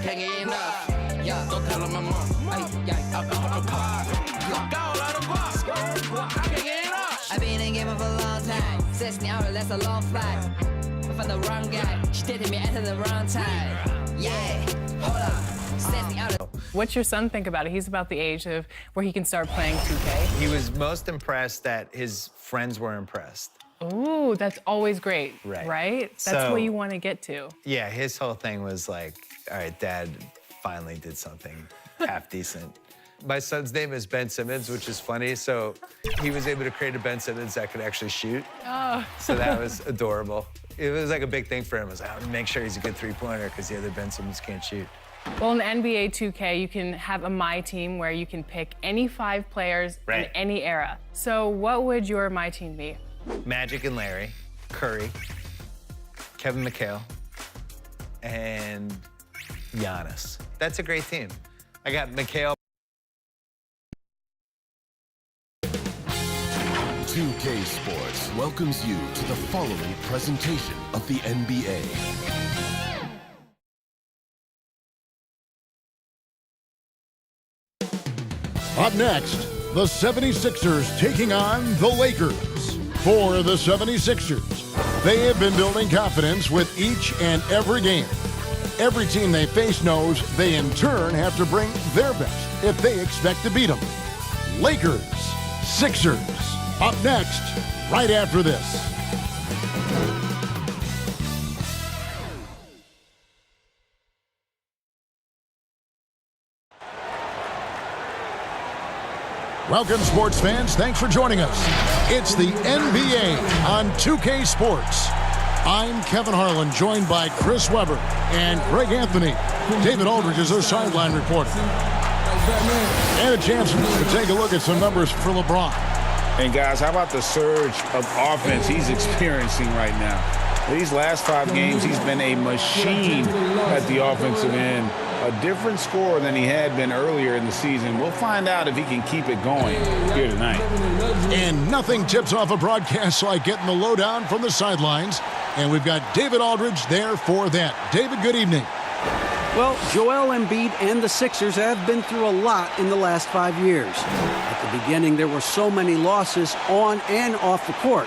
can't get enough. Yeah, don't tell my mom. I've been in game for a long time. 16 hours, that's a long flight. I found the wrong guy. She dated me at the wrong time. Yeah, hold up. 16 hours. What's your son think about it? He's about the age of where he can start playing 2K. He was most impressed that his friends were impressed. Ooh, that's always great, right? That's what you want to get to. Yeah, his whole thing was like, all right, Dad finally did something half decent. My son's name is Ben Simmons, which is funny. So he was able to create a Ben Simmons that could actually shoot. Oh. So that was adorable. It was like a big thing for him. I was like, I'll make sure he's a good three-pointer because the other Ben Simmons can't shoot. Well, in the NBA 2K, you can have a My Team where you can pick any 5 players in any era. So what would your My Team be? Magic and Larry, Curry, Kevin McHale, and Giannis. That's a great team. I got McHale. 2K Sports welcomes you to the following presentation of the NBA. Up next, the 76ers taking on the Lakers. For the 76ers, they have been building confidence with each and every game. Every team they face knows they in turn have to bring their best if they expect to beat them. Lakers, Sixers, up next, right after this. Welcome, sports fans. Thanks for joining us. It's the NBA on 2K Sports. I'm Kevin Harlan, joined by Chris Webber and Greg Anthony. David Aldridge is our sideline reporter. And a chance to take a look at some numbers for LeBron. And guys, how about the surge of offense he's experiencing right now? These last 5 games, he's been a machine at the offensive end. A different scorer than he had been earlier in the season. We'll find out if he can keep it going here tonight. And nothing tips off a broadcast like getting the lowdown from the sidelines. And we've got David Aldridge there for that. David, good evening. Well, Joel Embiid and the Sixers have been through a lot in the last 5 years. At the beginning, there were so many losses on and off the court.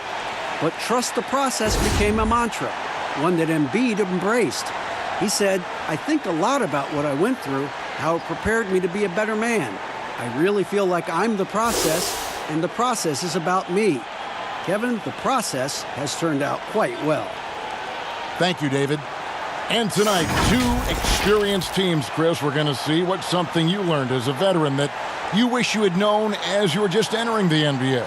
But trust the process became a mantra, one that Embiid embraced. He said, I think a lot about what I went through, how it prepared me to be a better man. I really feel like I'm the process, and the process is about me. Kevin, the process has turned out quite well. Thank you, David. And tonight, 2 experienced teams, Chris. We're going to see what's something you learned as a veteran that you wish you had known as you were just entering the NBA.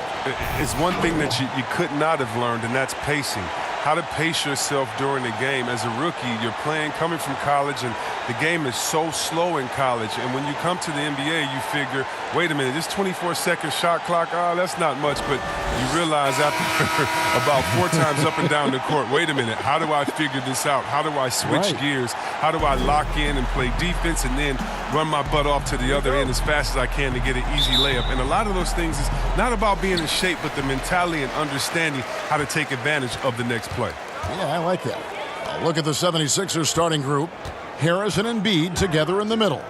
It's one thing that you could not have learned, and that's pacing. How to pace yourself during the game. As a rookie, you're playing, coming from college, and the game is so slow in college. And when you come to the NBA, you figure, wait a minute, this 24-second shot clock, that's not much. But you realize after about 4 times up and down the court, wait a minute, how do I figure this out? How do I switch gears? How do I lock in and play defense and then run my butt off to the other end as fast as I can to get an easy layup? And a lot of those things is not about being in shape, but the mentality and understanding how to take advantage of the next play. Yeah, I like that. I'll look at the 76ers starting group. Harris and Embiid together in the middle.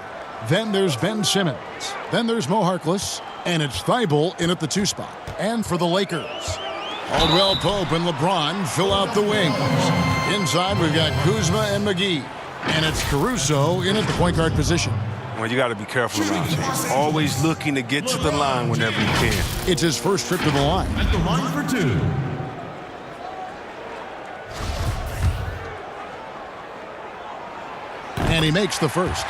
Then there's Ben Simmons. Then there's Mo Harkless. And it's Thibault in at the 2 spot. And for the Lakers, Caldwell Pope and LeBron fill out the wings. Inside, we've got Kuzma and McGee. And it's Caruso in at the point guard position. Well, you got to be careful around him. Always looking to get to the line whenever you can. It's his first trip to the line. At the line for 2. And he makes the first.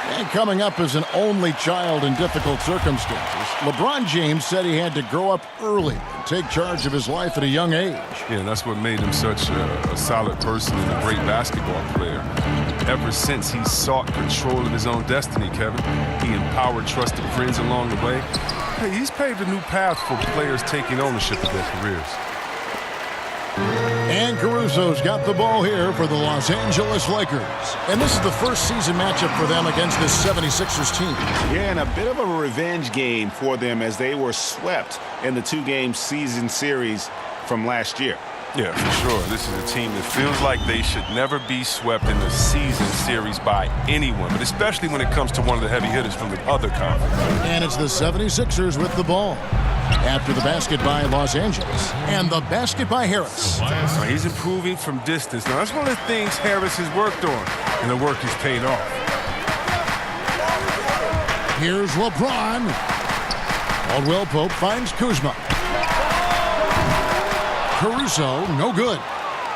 And coming up as an only child in difficult circumstances, LeBron James said he had to grow up early and take charge of his life at a young age. Yeah, that's what made him such a solid person and a great basketball player. Ever since he sought control of his own destiny, Kevin, he empowered trusted friends along the way. Hey, he's paved a new path for players taking ownership of their careers. And Caruso's got the ball here for the Los Angeles Lakers. And this is the first season matchup for them against this 76ers team. Yeah, and a bit of a revenge game for them as they were swept in the 2-game season series from last year. Yeah, for sure. This is a team that feels like they should never be swept in the season series by anyone, but especially when it comes to one of the heavy hitters from the other conference. And it's the 76ers with the ball. After the basket by Los Angeles. And the basket by Harris. So he's improving from distance. Now, that's one of the things Harris has worked on, and the work has paid off. Here's LeBron. Caldwell Pope finds Kuzma. Caruso, no good.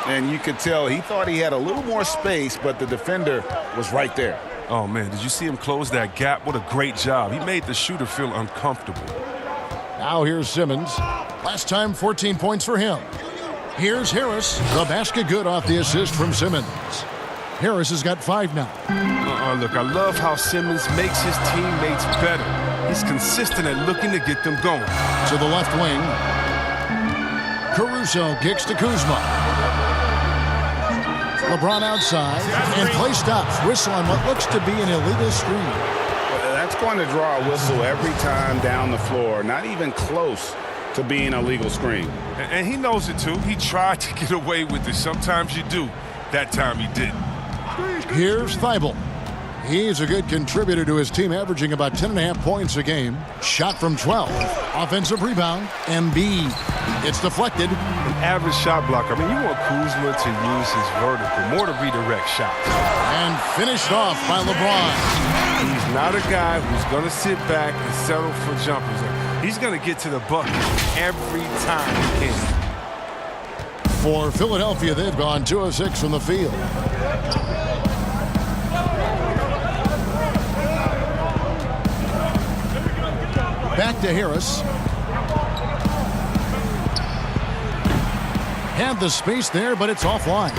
And you could tell he thought he had a little more space, but the defender was right there. Oh, man, did you see him close that gap? What a great job. He made the shooter feel uncomfortable. Now here's Simmons. Last time, 14 points for him. Here's Harris. The basket good off the assist from Simmons. Harris has got 5 now. Look, I love how Simmons makes his teammates better. He's consistent at looking to get them going. To the left wing. Caruso kicks to Kuzma. LeBron outside. And play stops. Whistle on what looks to be an illegal screen. That's going to draw a whistle every time down the floor. Not even close to being a legal screen. And he knows it, too. He tried to get away with it. Sometimes you do. That time he didn't. Here's Thibault. He's a good contributor to his team, averaging about 10.5 points a game. Shot from 12. Offensive rebound. Embiid. It's deflected. An average shot blocker. I mean, you want Kuzma to use his vertical, more to redirect shots. And finished off by LeBron. He's not a guy who's going to sit back and settle for jumpers. He's going to get to the bucket every time he can. For Philadelphia, they've gone 2 of 6 from the field. Back to Harris. Had the space there, but it's offline.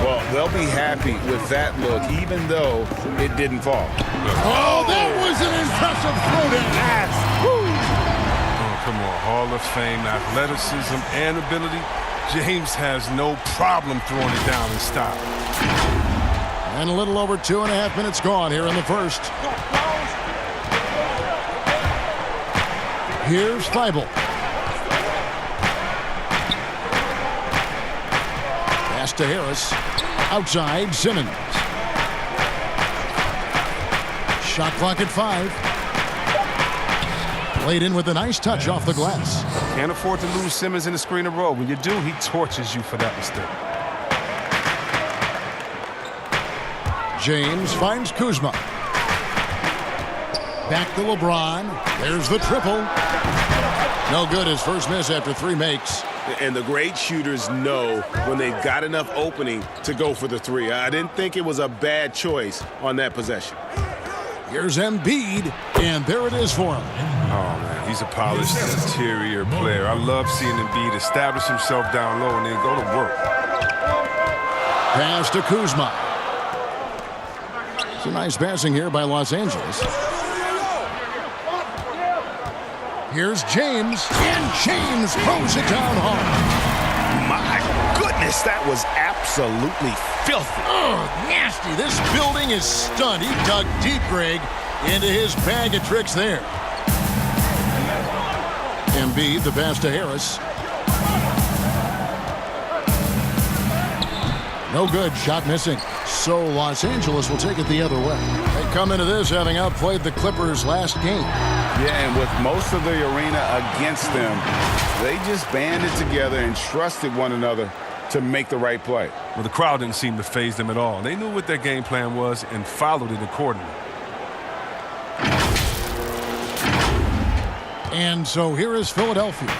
Well, they'll be happy with that look, even though it didn't fall. Oh, that was an impressive throwdown. Oh, come on. Hall of Fame, athleticism, and ability. James has no problem throwing it down and stop. And a little over 2.5 minutes gone here in the first. Here's Thibault. Pass to Harris. Outside, Simmons. Shot clock at 5. Played in with a nice touch off the glass. Can't afford to lose Simmons in the screen and roll. When you do, he torches you for that mistake. James finds Kuzma. Back to LeBron. There's the triple. No good. His first miss after 3 makes. And the great shooters know when they've got enough opening to go for the 3. I didn't think it was a bad choice on that possession. Here's Embiid, and there it is for him. Oh, man, he's a polished interior player. I love seeing Embiid establish himself down low and then go to work. Pass to Kuzma. It's a nice passing here by Los Angeles. Here's James, and James throws it down hard. My goodness, that was absolutely filthy. Oh, nasty. This building is stunned. He dug deep, Greg, into his bag of tricks there. Embiid, the pass to Harris. No good. Shot missing. So Los Angeles will take it the other way. They come into this having outplayed the Clippers last game. Yeah, and with most of the arena against them, they just banded together and trusted one another to make the right play. Well, the crowd didn't seem to faze them at all. They knew what their game plan was and followed it accordingly. And so here is Philadelphia.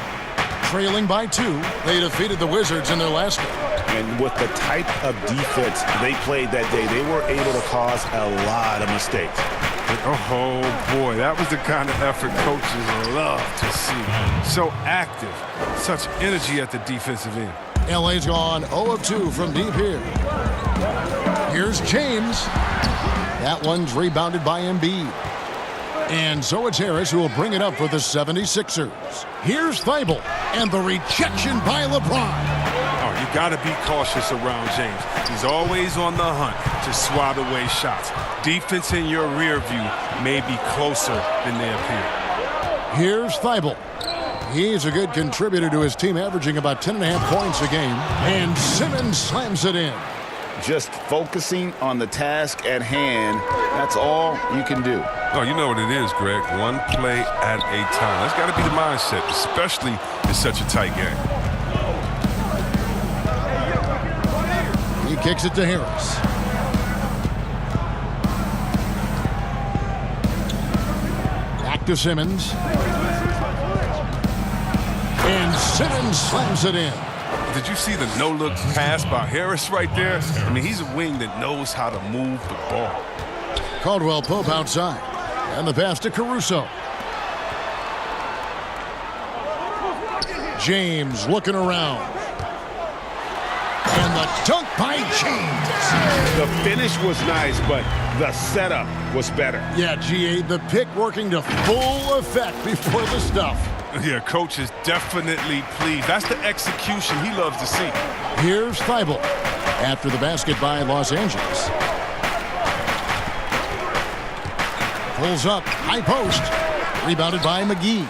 Trailing by 2, they defeated the Wizards in their last game. And with the type of defense they played that day, they were able to cause a lot of mistakes. Oh, boy, that was the kind of effort coaches love to see. So active, such energy at the defensive end. L.A.'s gone 0 of 2 from deep here. Here's James. That one's rebounded by Embiid. And so it's Harris who will bring it up for the 76ers. Here's Thibault, and the rejection by LeBron. Oh, you got to be cautious around James. He's always on the hunt to swat away shots. Defense in your rear view may be closer than they appear. Here's Thibault. He's a good contributor to his team, averaging about 10.5 points a game. And Simmons slams it in. Just focusing on the task at hand, that's all you can do. Oh, you know what it is, Greg. One play at a time. That's got to be the mindset, especially in such a tight game. He kicks it to Harris. Back to Simmons. And Simmons slams it in. Did you see the no-look pass by Harris right there? I mean, he's a wing that knows how to move the ball. Caldwell Pope outside. And the pass to Caruso. James looking around. And the dunk by James. The finish was nice, but the setup was better. Yeah, GA, the pick working to full effect before the stuff. Yeah, coach is definitely pleased. That's the execution he loves to see. Here's Thibault after the basket by Los Angeles. Pulls up, high post, rebounded by McGee.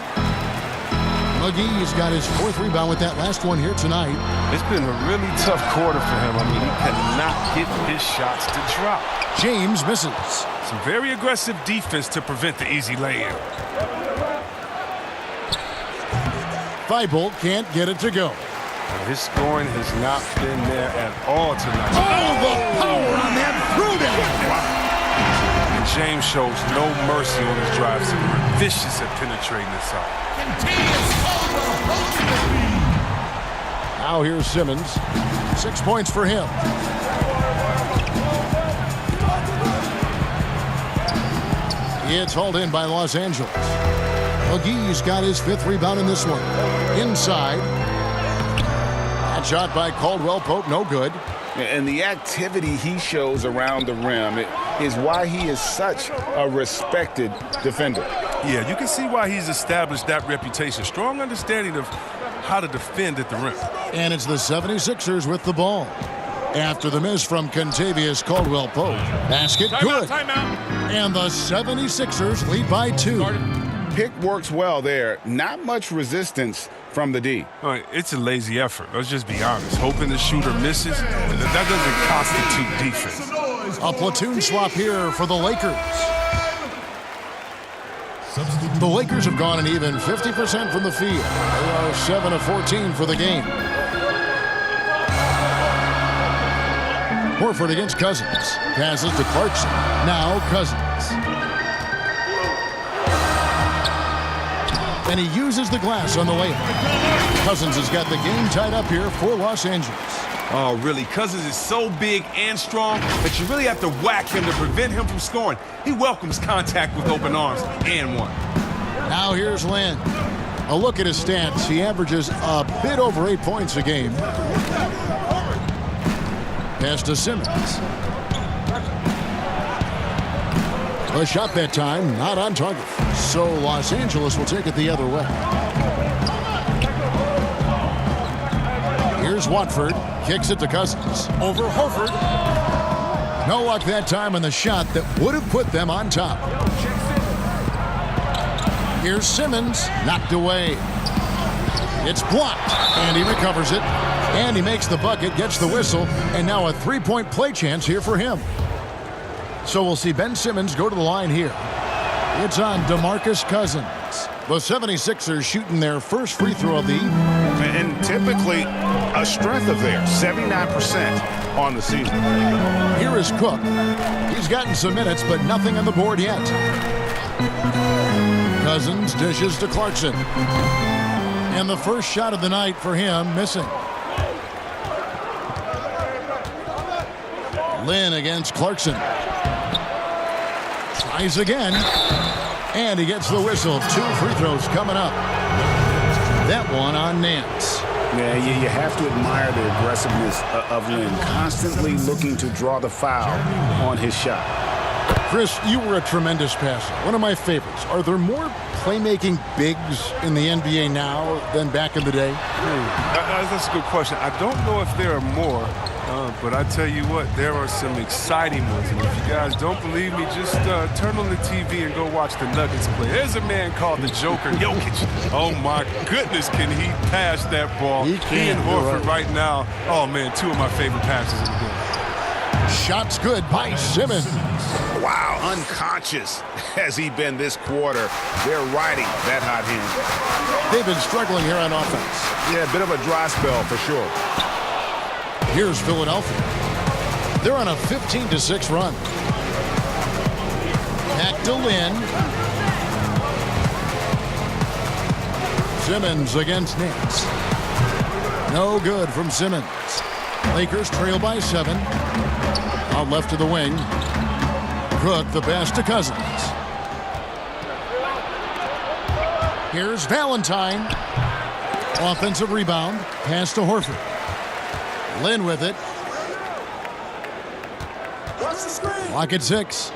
McGee's got his 4th rebound with that last one here tonight. It's been a really tough quarter for him. I mean, he cannot get his shots to drop. James misses. Some very aggressive defense to prevent the easy lay-in. Thibault can't get it to go. His scoring has not been there at all tonight. Oh, the power on that throwdown! And James shows no mercy on his drives. Vicious at penetrating this out. Now here's Simmons. 6 points for him. It's hauled in by Los Angeles. McGee's got his 5th rebound in this one. Inside. That shot by Caldwell Pope, no good. And the activity he shows around the rim is why he is such a respected defender. Yeah, you can see why he's established that reputation. Strong understanding of how to defend at the rim. And it's the 76ers with the ball. After the miss from Contavious Caldwell Pope. Basket good. Timeout. And the 76ers lead by 2. Pick works well there. Not much resistance from the D. All right, it's a lazy effort. Let's just be honest. Hoping the shooter misses, that doesn't constitute defense. A platoon swap here for the Lakers. The Lakers have gone an even 50% from the field. They are 7 of 14 for the game. Horford against Cousins. Passes to Clarkson. Now Cousins. And he uses the glass on the layup. Cousins has got the game tied up here for Los Angeles. Oh, really? Cousins is so big and strong that you really have to whack him to prevent him from scoring. He welcomes contact with open arms and one. Now here's Lynn. A look at his stats. He averages a bit over 8 points a game. Pass to Simmons. A shot that time, not on target. So Los Angeles will take it the other way. Here's Watford. Kicks it to Cousins. Over Horford. No luck that time on the shot that would have put them on top. Here's Simmons. Knocked away. It's blocked. And he recovers it. And he makes the bucket, gets the whistle, and now a 3-point play chance here for him. So we'll see Ben Simmons go to the line here. It's on DeMarcus Cousins. The 76ers shooting their first free throw of the evening. And typically a strength of theirs, 79% on the season. Here is Cook. He's gotten some minutes, but nothing on the board yet. Cousins dishes to Clarkson. And the first shot of the night for him missing. Lynn against Clarkson. Tries again. And he gets the whistle. 2 free throws coming up. That one on Nance. Yeah, you have to admire the aggressiveness of Lynn. Constantly looking to draw the foul on his shot. Chris, you were a tremendous passer. One of my favorites. Are there more playmaking bigs in the NBA now than back in the day? That's a good question. I don't know if there are more, but I tell you what, there are some exciting ones. And if you guys don't believe me, just turn on the TV and go watch the Nuggets play. There's a man called the Joker, Jokic. Oh, my goodness, can he pass that ball? He and Horford right now. Oh, man, two of my favorite passes in the game. Shots good by Simmons. Wow, unconscious has he been this quarter. They're riding that hot hand. They've been struggling here on offense. Yeah, a bit of a dry spell for sure. Here's Philadelphia. They're on a 15-6 run. Back to Lynn. Simmons against Nance. No good from Simmons. Lakers trail by 7. Out left to the wing. Cook the pass to Cousins. Here's Valentine. Offensive rebound. Pass to Horford. Lynn with it. Clock at 6.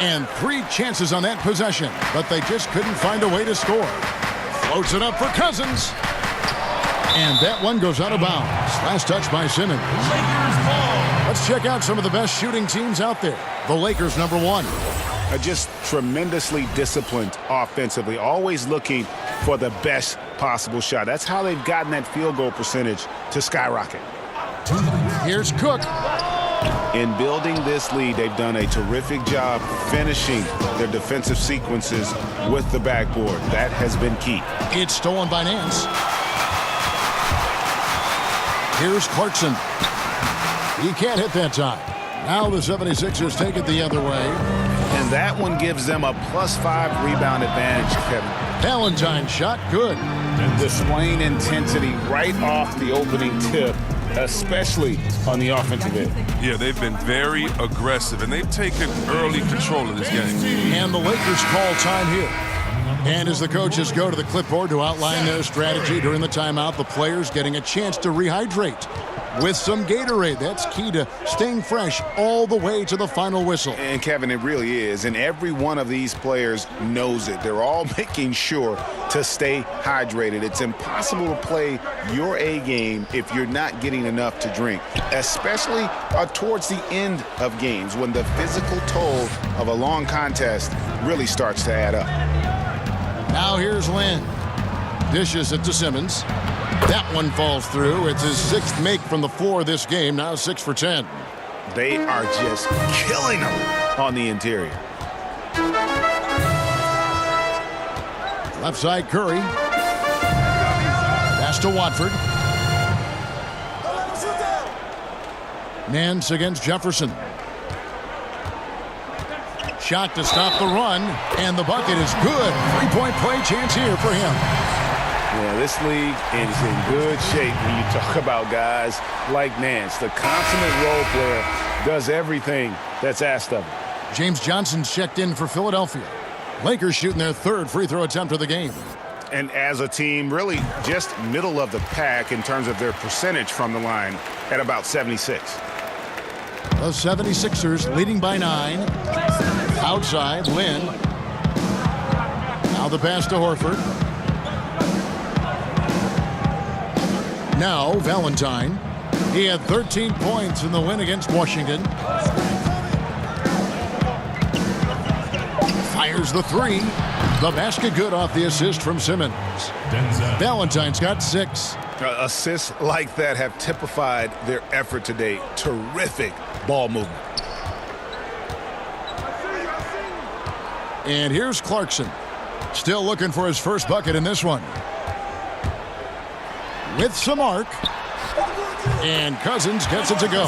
And 3 chances on that possession, but they just couldn't find a way to score. Floats it up for Cousins. And that one goes out of bounds. Last touch by Simmons. Let's check out some of the best shooting teams out there. The Lakers, number 1. Just tremendously disciplined offensively, always looking for the best possible shot. That's how they've gotten that field goal percentage to skyrocket. Here's Cook. In building this lead, they've done a terrific job finishing their defensive sequences with the backboard. That has been key. It's stolen by Nance. Here's Clarkson. He can't hit that time. Now the 76ers take it the other way. And that one gives them a +5 rebound advantage, Kevin. Valentine's shot, good. Displaying intensity right off the opening tip, especially on the offensive end. Yeah, they've been very aggressive, and they've taken early control of this game. And the Lakers call time here. And as the coaches go to the clipboard to outline their strategy during the timeout, the players getting a chance to rehydrate with some Gatorade. That's key to staying fresh all the way to the final whistle. And Kevin, it really is. And every one of these players knows it. They're all making sure to stay hydrated. It's impossible to play your A game if you're not getting enough to drink, especially towards the end of games when the physical toll of a long contest really starts to add up. Now here's Lynn. Dishes it to Simmons. That one falls through. It's his 6th make from the floor this game. Now 6 for 10. They are just killing them on the interior. Left side, Curry. Pass to Watford. Nance against Jefferson. Shot to stop the run, and the bucket is good. 3-point play chance here for him. Yeah, this league is in good shape when you talk about guys like Nance. The consummate role player does everything that's asked of him. James Johnson's checked in for Philadelphia. Lakers shooting their 3rd free throw attempt of the game. And as a team, really just middle of the pack in terms of their percentage from the line at about 76. The 76ers leading by 9. Outside, Lynn. Now the pass to Horford. Now Valentine. He had 13 points in the win against Washington. Fires the 3. The basket good off the assist from Simmons. Valentine's got 6. Assists like that have typified their effort today. Terrific ball movement. And here's Clarkson. Still looking for his first bucket in this one. With some arc. And Cousins gets it to go.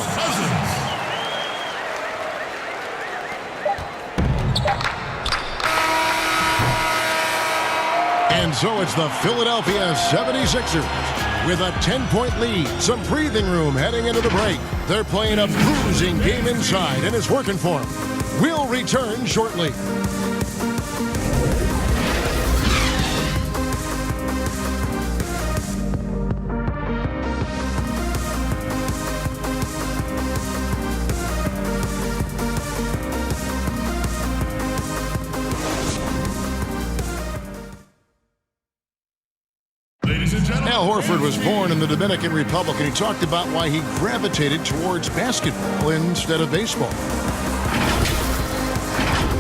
And so it's the Philadelphia 76ers with a 10-point lead, some breathing room heading into the break. They're playing a bruising game inside, and it's working for them. We'll return shortly. Al Horford was born in the Dominican Republic, and he talked about why he gravitated towards basketball instead of baseball.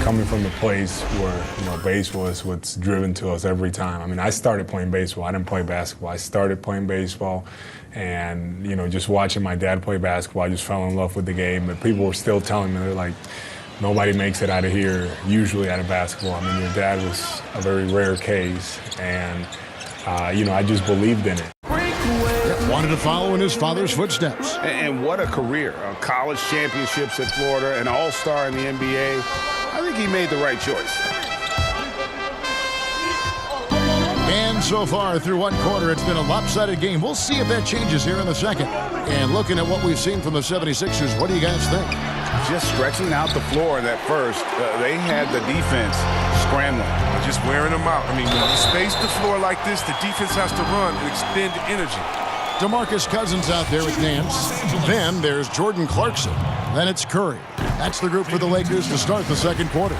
Coming from a place where, baseball is what's driven to us every time. I mean, I started playing baseball. I didn't play basketball. I started playing baseball, and, just watching my dad play basketball, I just fell in love with the game. But people were still telling me, they're like, nobody makes it out of here, usually out of basketball. I mean, your dad was a very rare case, and, I just believed in it. Wanted to follow in his father's footsteps. And what a career. College championships at Florida, an all-star in the NBA. I think he made the right choice. And so far through one quarter, it's been a lopsided game. We'll see if that changes here in the second. And looking at what we've seen from the 76ers, what do you guys think? Just stretching out the floor in that first, they had the defense scrambling. Just wearing them out. I mean, when you space the floor like this, the defense has to run and expend energy. DeMarcus Cousins out there with Nance. Then there's Jordan Clarkson. Then it's Curry. That's the group for the Lakers to start the second quarter.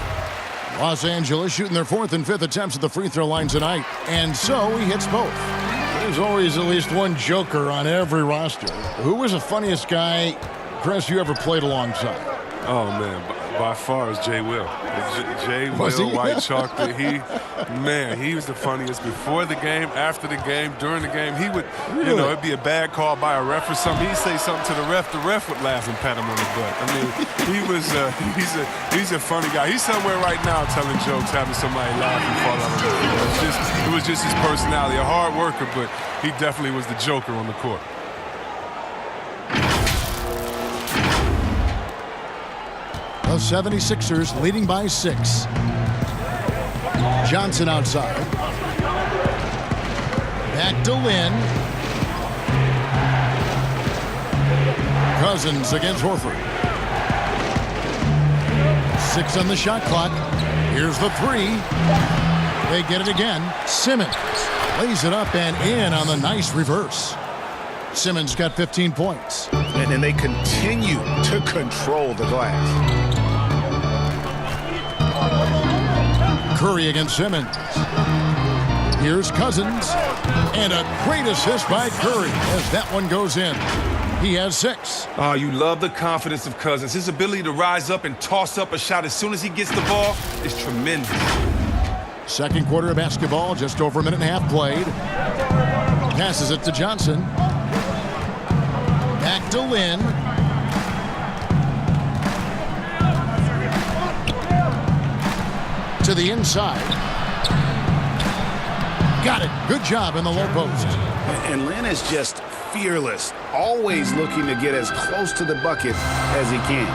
Los Angeles shooting their 4th and 5th attempts at the free throw line tonight. And so he hits both. There's always at least one joker on every roster. Who was the funniest guy, Chris, you ever played alongside? Oh, man, by far is Jay Will. Jay Will, White Chocolate. He was the funniest before the game, after the game, during the game. He would, it'd be a bad call by a ref or something. He'd say something to the ref would laugh and pat him on the butt. I mean, he was, he's a funny guy. He's somewhere right now telling jokes, having somebody laugh and fall out of the field. It was just his personality, a hard worker, but he definitely was the joker on the court. The 76ers leading by 6. Johnson outside. Back to Lynn. Cousins against Horford. 6 on the shot clock. Here's the 3. They get it again. Simmons lays it up and in on the nice reverse. Simmons got 15 points. And they continue to control the glass. Curry against Simmons. Here's Cousins. And a great assist by Curry as that one goes in. He has 6. Oh, you love the confidence of Cousins. His ability to rise up and toss up a shot as soon as he gets the ball is tremendous. Second quarter of basketball, just over a minute and a half played. Passes it to Johnson. Back to Lynn. To the inside. Got it. Good job in the low post. And Lynn is just fearless, always looking to get as close to the bucket as he can.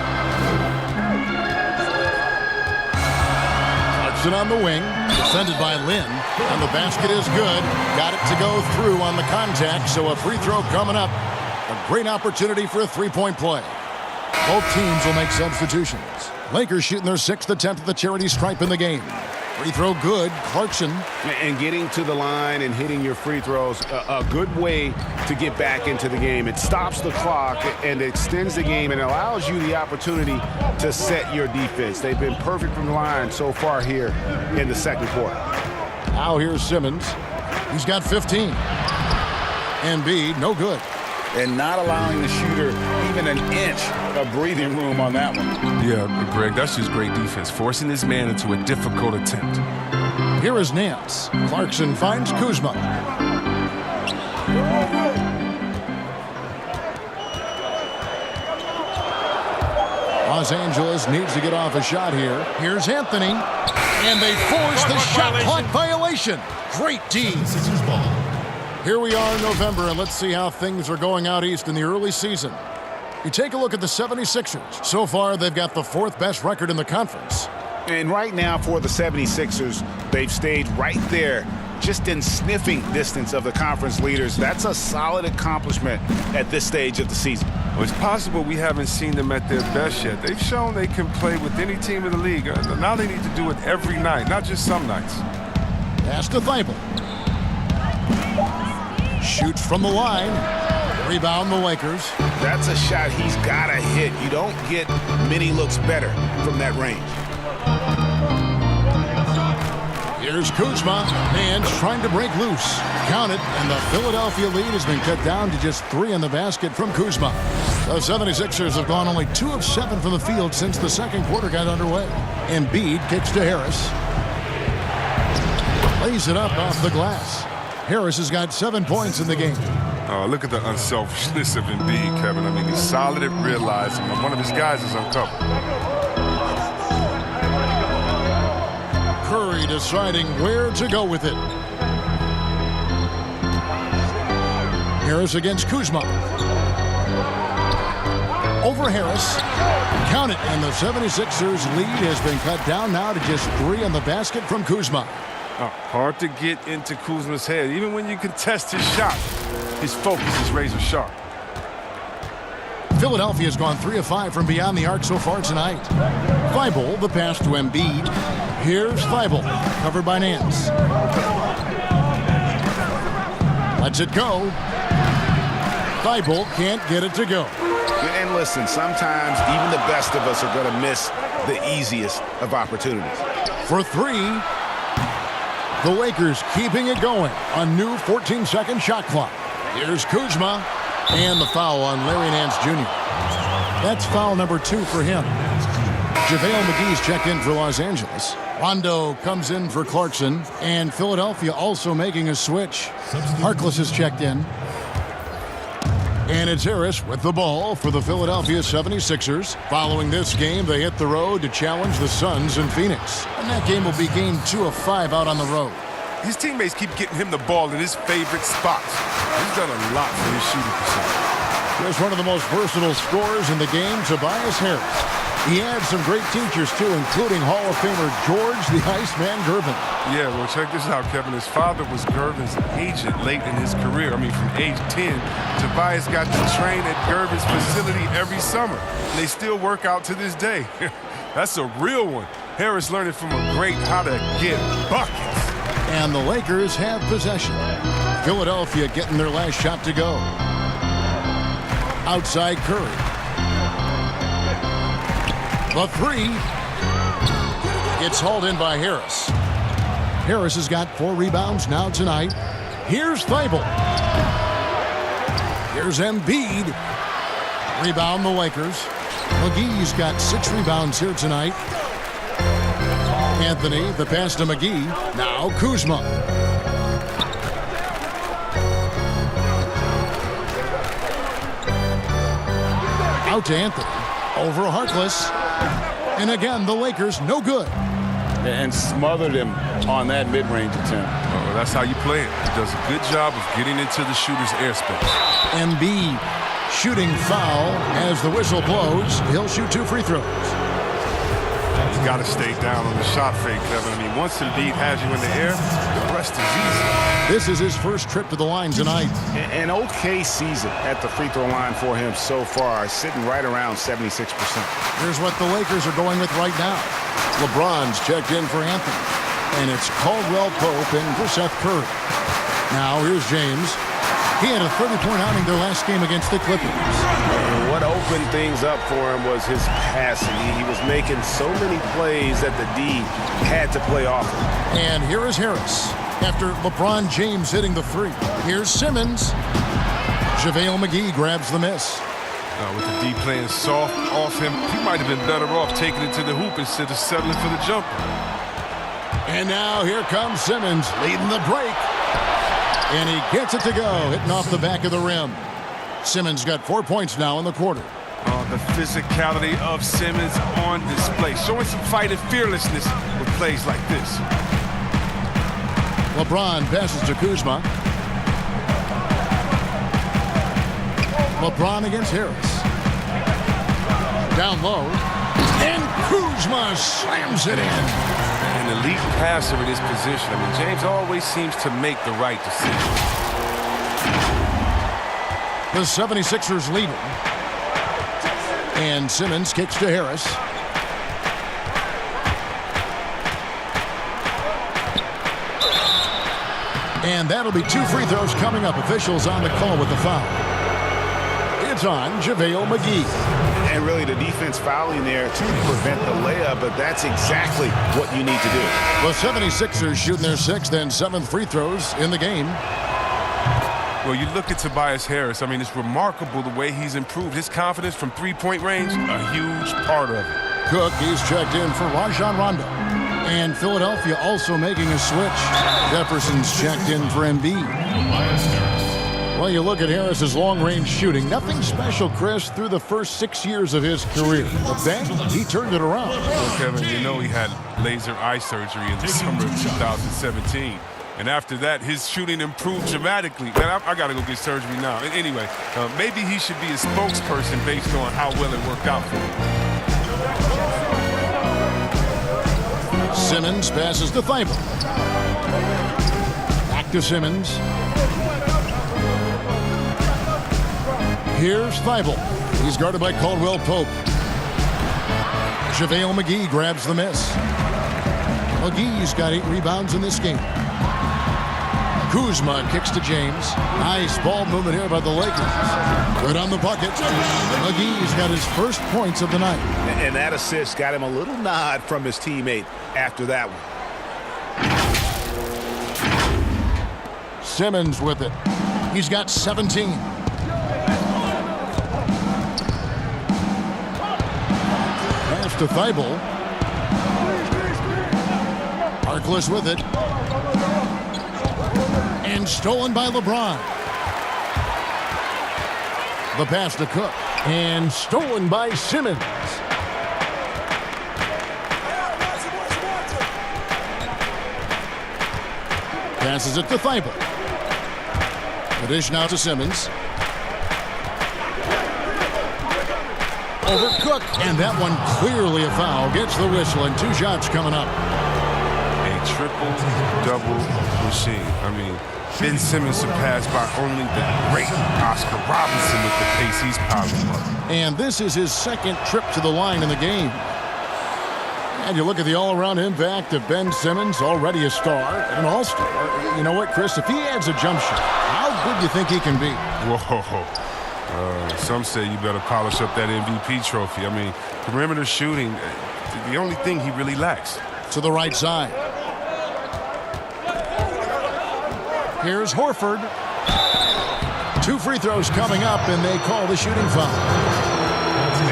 Clarkson on the wing, defended by Lynn, and the basket is good. Got it to go through on the contact, so a free throw coming up. A great opportunity for a three-point play. Both teams will make substitutions. Lakers shooting their 6th attempt at the charity stripe in the game. Free throw good. Clarkson. And getting to the line and hitting your free throws, a good way to get back into the game. It stops the clock and extends the game and allows you the opportunity to set your defense. They've been perfect from the line so far here in the second quarter. Now here's Simmons. He's got 15. Embiid, no good. And not allowing the shooter even an inch of breathing room on that one. Yeah, Greg, that's just great defense, forcing this man into a difficult attempt. Here is Nance. Clarkson finds Kuzma. Los Angeles needs to get off a shot here. Here's Anthony. And they force the shot clock violation. Great D. Sixers ball. Here we are in November, and let's see how things are going out east in the early season. You take a look at the 76ers. So far, they've got the 4th best record in the conference. And right now for the 76ers, they've stayed right there, just in sniffing distance of the conference leaders. That's a solid accomplishment at this stage of the season. Well, it's possible we haven't seen them at their best yet. They've shown they can play with any team in the league. Now they need to do it every night, not just some nights. Pass to Thibault. Shoots from the line. Rebound the Lakers. That's a shot he's got to hit. You don't get many looks better from that range. Here's Kuzma, and trying to break loose. Count it, and the Philadelphia lead has been cut down to just 3 in the basket from Kuzma. The 76ers have gone only 2 of 7 from the field since the second quarter got underway. Embiid kicks to Harris. Lays it up off the glass. Harris has got 7 points in the game. Oh, look at the unselfishness of Embiid, Kevin. I mean, he's solid at realizing when one of his guys is uncovered. Curry deciding where to go with it. Harris against Kuzma. Over Harris. Count it, and the 76ers lead has been cut down now to just 3 on the basket from Kuzma. Oh, hard to get into Kuzma's head. Even when you contest his shot, his focus is razor sharp. Philadelphia has gone 3 of 5 from beyond the arc so far tonight. Thibault, the pass to Embiid. Here's Thibault, covered by Nance. Lets it go. Thibault can't get it to go. And listen, sometimes even the best of us are going to miss the easiest of opportunities. For 3, the Lakers keeping it going. A new 14-second shot clock. Here's Kuzma, and the foul on Larry Nance Jr. That's foul number 2 for him. JaVale McGee's checked in for Los Angeles. Rondo comes in for Clarkson, and Philadelphia also making a switch. Harkless is checked in. And it's Harris with the ball for the Philadelphia 76ers. Following this game, they hit the road to challenge the Suns in Phoenix. And that game will be game 2 of 5 out on the road. His teammates keep getting him the ball in his favorite spots. He's done a lot for his shooting percentage. Here's one of the most versatile scorers in the game, Tobias Harris. He had some great teachers, too, including Hall of Famer George the Iceman Gervin. Yeah, well, check this out, Kevin. His father was Gervin's agent late in his career. I mean, from age 10, Tobias got to train at Gervin's facility every summer. And they still work out to this day. That's a real one. Harris learning from a great how to get buckets. And the Lakers have possession. Philadelphia getting their last shot to go. Outside Curry. The 3. It's hauled in by Harris. Harris has got 4 rebounds now tonight. Here's Thibault. Here's Embiid. Rebound the Lakers. McGee's got 6 rebounds here tonight. Anthony, the pass to McGee. Now Kuzma. Out to Anthony. Over Harkless. And again, the Lakers no good. And smothered him on that mid-range attempt. Oh, that's how you play it. He does a good job of getting into the shooter's airspace. Embiid shooting foul as the whistle blows. He'll shoot 2 free throws. He's got to stay down on the shot fake, Kevin. I mean, once Embiid has you in the air, the rest is easy. This is his first trip to the line tonight. An okay season at the free throw line for him so far, sitting right around 76%. Here's what the Lakers are going with right now. LeBron's checked in for Anthony. And it's Caldwell Pope in for Seth Curry. Now here's James. He had a 30-point outing their last game against the Clippers. And what opened things up for him was his passing. He was making so many plays that the D had to play off him. And here is Harris after LeBron James hitting the 3. Here's Simmons. JaVale McGee grabs the miss. With the D playing soft off him, he might have been better off taking it to the hoop instead of settling for the jumper. And now here comes Simmons leading the break. And he gets it to go, hitting off the back of the rim. Simmons got 4 points now in the quarter. The physicality of Simmons on display, showing some fight and fearlessness with plays like this. LeBron passes to Kuzma. LeBron against Harris. Down low. And Kuzma slams it in. An elite passer in this position. I mean, James always seems to make the right decision. The 76ers lead. And Simmons kicks to Harris. And that'll be 2 free throws coming up. Officials on the call with the foul. it's on JaVale McGee. And really the defense fouling there to prevent the layup, but that's exactly what you need to do. The 76ers shooting their 6th and 7th free throws in the game. Well, you look at Tobias Harris. I mean, it's remarkable the way he's improved. His confidence from three-point range, a huge part of it. Cook, he's checked in for Rajon Rondo. And Philadelphia also making a switch. Jefferson's checked in for Embiid. Well, you look at Harris's long-range shooting. Nothing special, Chris, through the first 6 years of his career. But then he turned it around. Well, Kevin, you know he had laser eye surgery in the summer of 2017. And after that, his shooting improved dramatically. Man, I got to go get surgery now. Anyway, maybe he should be a spokesperson based on how well it worked out for him. Simmons passes to Thibault. Back to Simmons. Here's Thibault. He's guarded by Caldwell Pope. JaVale McGee grabs the miss. McGee's got 8 rebounds in this game. Kuzma kicks to James. Nice ball movement here by the Lakers. Right on the bucket. McGee's got his first points of the night. And that assist got him a little nod from his teammate after that one. Simmons with it. He's got 17. Pass to Thibault. Harkless with it. And stolen by LeBron. The pass to Cook. And stolen by Simmons. Passes it to Thibault. The dish now to Simmons. Over Cook. And that one clearly a foul. Gets the whistle and 2 shots coming up. A triple-double machine. I mean, Ben Simmons surpassed by only the great Oscar Robinson with the pace he's piling up. And this is his 2nd trip to the line in the game. And you look at the all-around impact of Ben Simmons, already a star, an all-star. You know what, Chris? If he adds a jump shot, how good do you think he can be? Whoa. Some say you better polish up that MVP trophy. I mean, perimeter shooting, the only thing he really lacks. To the right side. Here's Horford. 2 free throws coming up, and they call the shooting foul.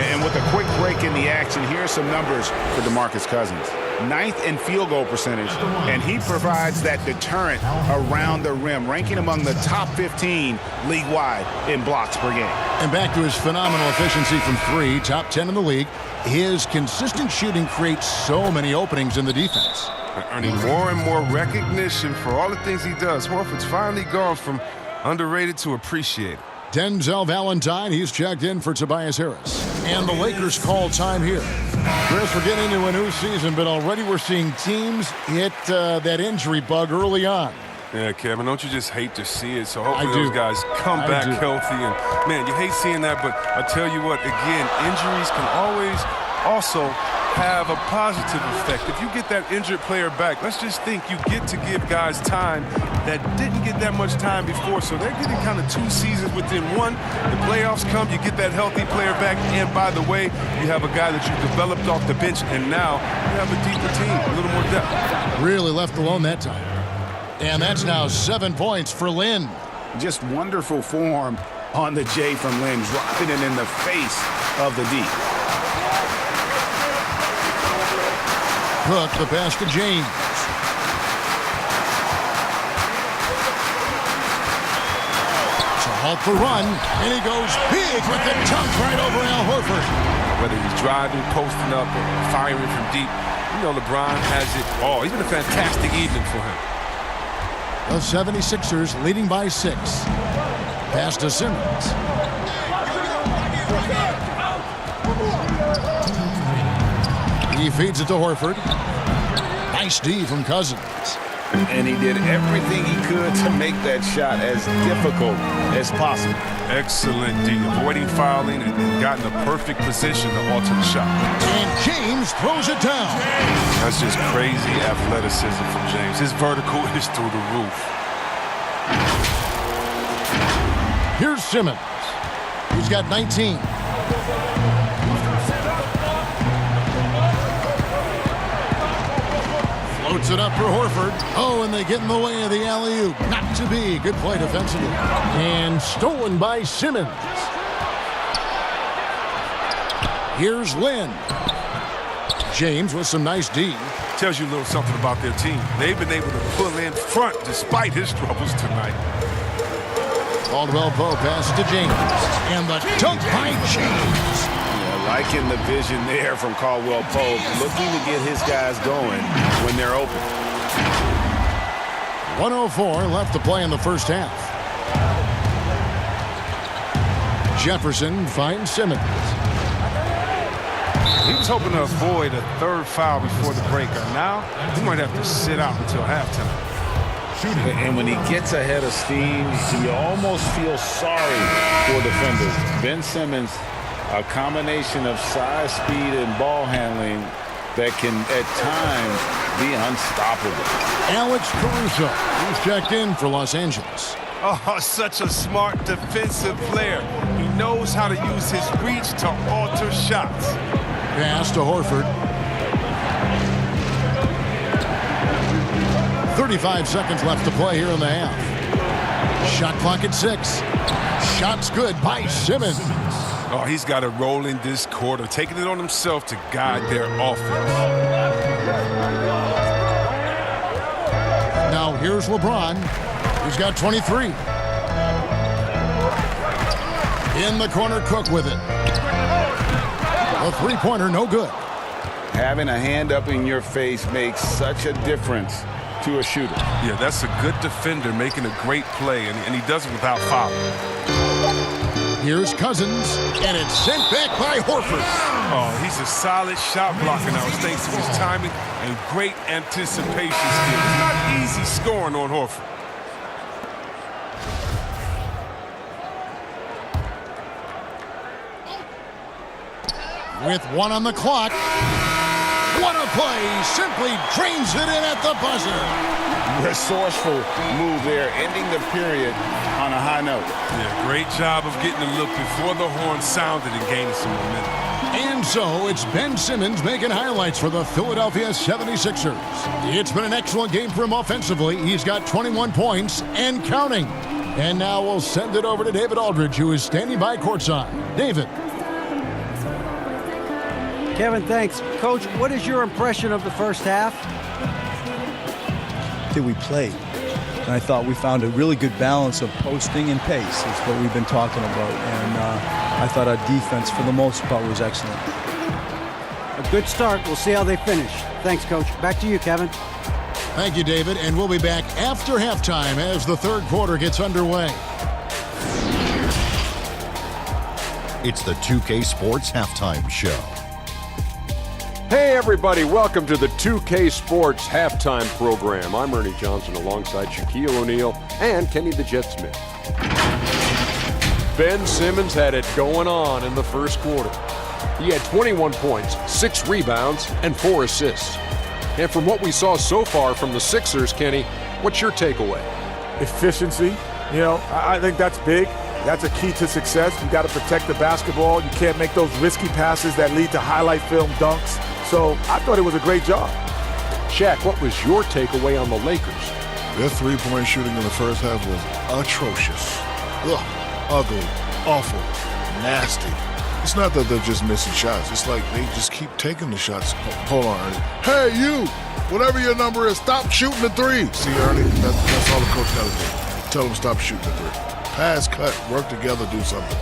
And with a quick break in the action, here's some numbers for DeMarcus Cousins. 9th in field goal percentage, and he provides that deterrent around the rim, ranking among the top 15 league-wide in blocks per game. And back to his phenomenal efficiency from 3, top 10 in the league. His consistent shooting creates so many openings in the defense. Earning more and more recognition for all the things he does. Horford's finally gone from underrated to appreciated. Denzel Valentine, he's checked in for Tobias Harris. And the Lakers call time here. Chris, we're getting into a new season, but already we're seeing teams hit that injury bug early on. Yeah, Kevin, don't you just hate to see it? So hopefully those guys come back healthy. And, man, you hate seeing that, but I tell you what, again, injuries can always also have a positive effect. If you get that injured player back, let's just think you get to give guys time that didn't get that much time before. So they're getting kind of 2 seasons within one. The playoffs come, you get that healthy player back. And by the way, you have a guy that you developed off the bench, and now you have a deeper team, a little more depth. Really left alone that time. And that's now 7 points for Lynn. Just wonderful form on the J from Lynn, dropping it in the face of the D. Cook, the pass to James. So halt the run, and he goes big with the dunk right over Al Horford. Whether he's driving, posting up, or firing from deep, you know LeBron has it all. It's been a fantastic evening for him. The 76ers leading by 6. Pass to Simmons. He feeds it to Horford. Nice D from Cousins. And he did everything he could to make that shot as difficult as possible. Excellent D, avoiding fouling and got in the perfect position to alter the shot. And James throws it down. That's just crazy athleticism from James. His vertical is through the roof. Here's Simmons. He's got 19. Floats it up for Horford. Oh, and they get in the way of the alley-oop. Not to be. Good play defensively. And stolen by Simmons. Here's Lynn. James with some nice D. Tells you a little something about their team. They've been able to pull in front despite his troubles tonight. Caldwell Pope passes to James. And the dunk by James. Yeah, liking the vision there from Caldwell Pope, looking to get his guys going when they're open. 1:04 left to play in the first half. Jefferson finds Simmons. He was hoping to avoid a third foul before the break. Now, he might have to sit out until halftime. And when he gets ahead of steam, he almost feels sorry for defenders. Ben Simmons, a combination of size, speed, and ball handling that can, at times, be unstoppable. Alex Caruso, who's checked in for Los Angeles. Oh, such a smart defensive player. He knows how to use his reach to alter shots. Pass to Horford. 35 seconds left to play here in the half. Shot clock at 6. Shot's good by Simmons. Oh, he's got to roll in this quarter, taking it on himself to guide their offense. Now here's LeBron. He's got 23. In the corner, Cook with it. A three-pointer, no good. Having a hand up in your face makes such a difference to a shooter. Yeah, that's a good defender making a great play, and he does it without fouling. Here's Cousins, and it's sent back by Horford. Oh, he's a solid shot blocker now, thanks to his timing and great anticipation skills. It's not easy scoring on Horford. With 1 on the clock. What a play! Simply drains it in at the buzzer. Resourceful move there, ending the period on a high note. Yeah, great job of getting a look before the horn sounded and gaining some momentum. And so it's Ben Simmons making highlights for the Philadelphia 76ers. It's been an excellent game for him offensively. He's got 21 points and counting. And now we'll send it over to David Aldridge, who is standing by courtside. David. Kevin, thanks. Coach, what is your impression of the first half? That we played. And I thought we found a really good balance of posting and pace. Is what we've been talking about. And I thought our defense, for the most part, was excellent. A good start. We'll see how they finish. Thanks, Coach. Back to you, Kevin. Thank you, David. And we'll be back after halftime as the third quarter gets underway. It's the 2K Sports Halftime Show. Hey everybody, welcome to the 2K Sports Halftime Program. I'm Ernie Johnson alongside Shaquille O'Neal and Kenny the Jet Smith. Ben Simmons had it going on in the first quarter. He had 21 points, 6 rebounds, and 4 assists. And from what we saw so far from the Sixers, Kenny, what's your takeaway? Efficiency. You know, I think that's big. That's a key to success. You got to protect the basketball. You can't make those risky passes that lead to highlight film dunks. So I thought it was a great job. Shaq, what was your takeaway on the Lakers? Their three-point shooting in the first half was atrocious. Ugh, ugly, awful, nasty. It's not that they're just missing shots. It's like they just keep taking the shots. Hold on, Ernie. Hey, you! Whatever your number is, stop shooting the three. See, Ernie, that's all the coach got to do. Tell them stop shooting the three. Pass, cut, work together, do something.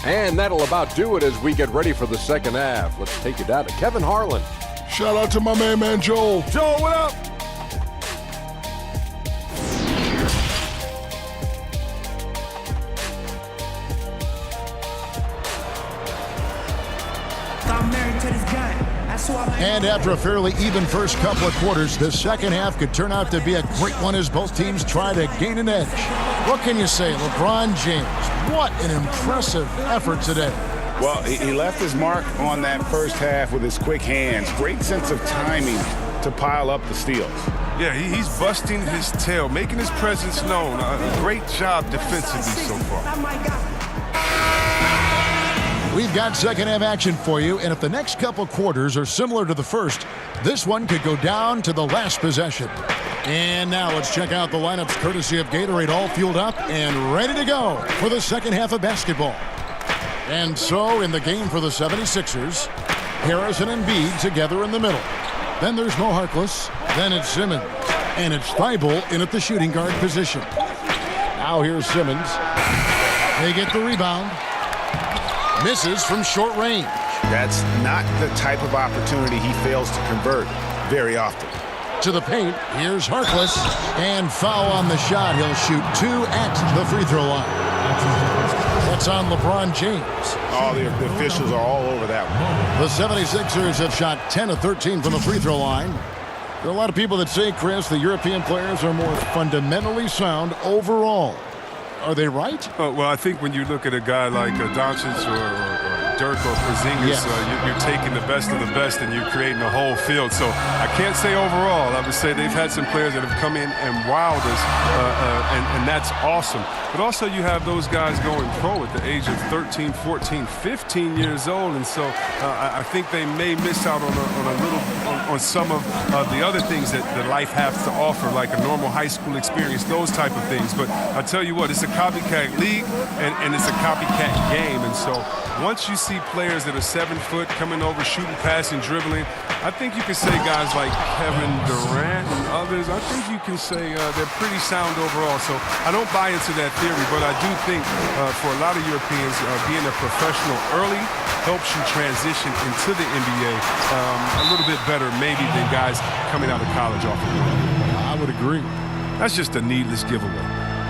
And that'll about do it as we get ready for the second half. Let's take it down to Kevin Harlan. Shout out to my man Joel. Joel, what up? And after a fairly even first couple of quarters, the second half could turn out to be a great one as both teams try to gain an edge. What can you say, LeBron James? What an impressive effort today. Well, he left his mark on that first half with his quick hands. Great sense of timing to pile up the steals. Yeah, he's busting his tail, making his presence known. A great job defensively so far. We've got second half action for you, and if the next couple quarters are similar to the first, this one could go down to the last possession. And now let's check out the lineups courtesy of Gatorade, all fueled up and ready to go for the second half of basketball. And so in the game for the 76ers, Harris and Embiid together in the middle. Then there's Mo Harkless, then it's Simmons, and it's Thibault in at the shooting guard position. Now here's Simmons. They get the rebound. Misses from short range. That's not the type of opportunity he fails to convert very often. To the paint, here's Harkless, and foul on the shot. He'll shoot 2 at the free throw line. That's on LeBron James. Oh, the officials are all over that one. The 76ers have shot 10 of 13 from the free throw line. There are a lot of people that say, Chris, the European players are more fundamentally sound overall. Are they right? Well, I think when you look at a guy like Doncic or Dirk or Porzingis, yes. You're taking the best of the best and you're creating a whole field. So I can't say overall. I would say they've had some players that have come in and wowed us, and that's awesome. But also you have those guys going pro at the age of 13, 14, 15 years old, and so I think they may miss out on some of the other things that life has to offer, like a normal high school experience, those type of things. But I tell you what, it's a copycat league and it's a copycat game, and so once you see players that are 7 foot coming over, shooting, passing, dribbling, I think you can say guys like Kevin Durant and others, I think you can say they're pretty sound overall. So I don't buy into that theory, but I do think for a lot of Europeans, being a professional early helps you transition into the NBA a little bit better maybe than guys coming out of college off of it. I would agree. That's just a needless giveaway.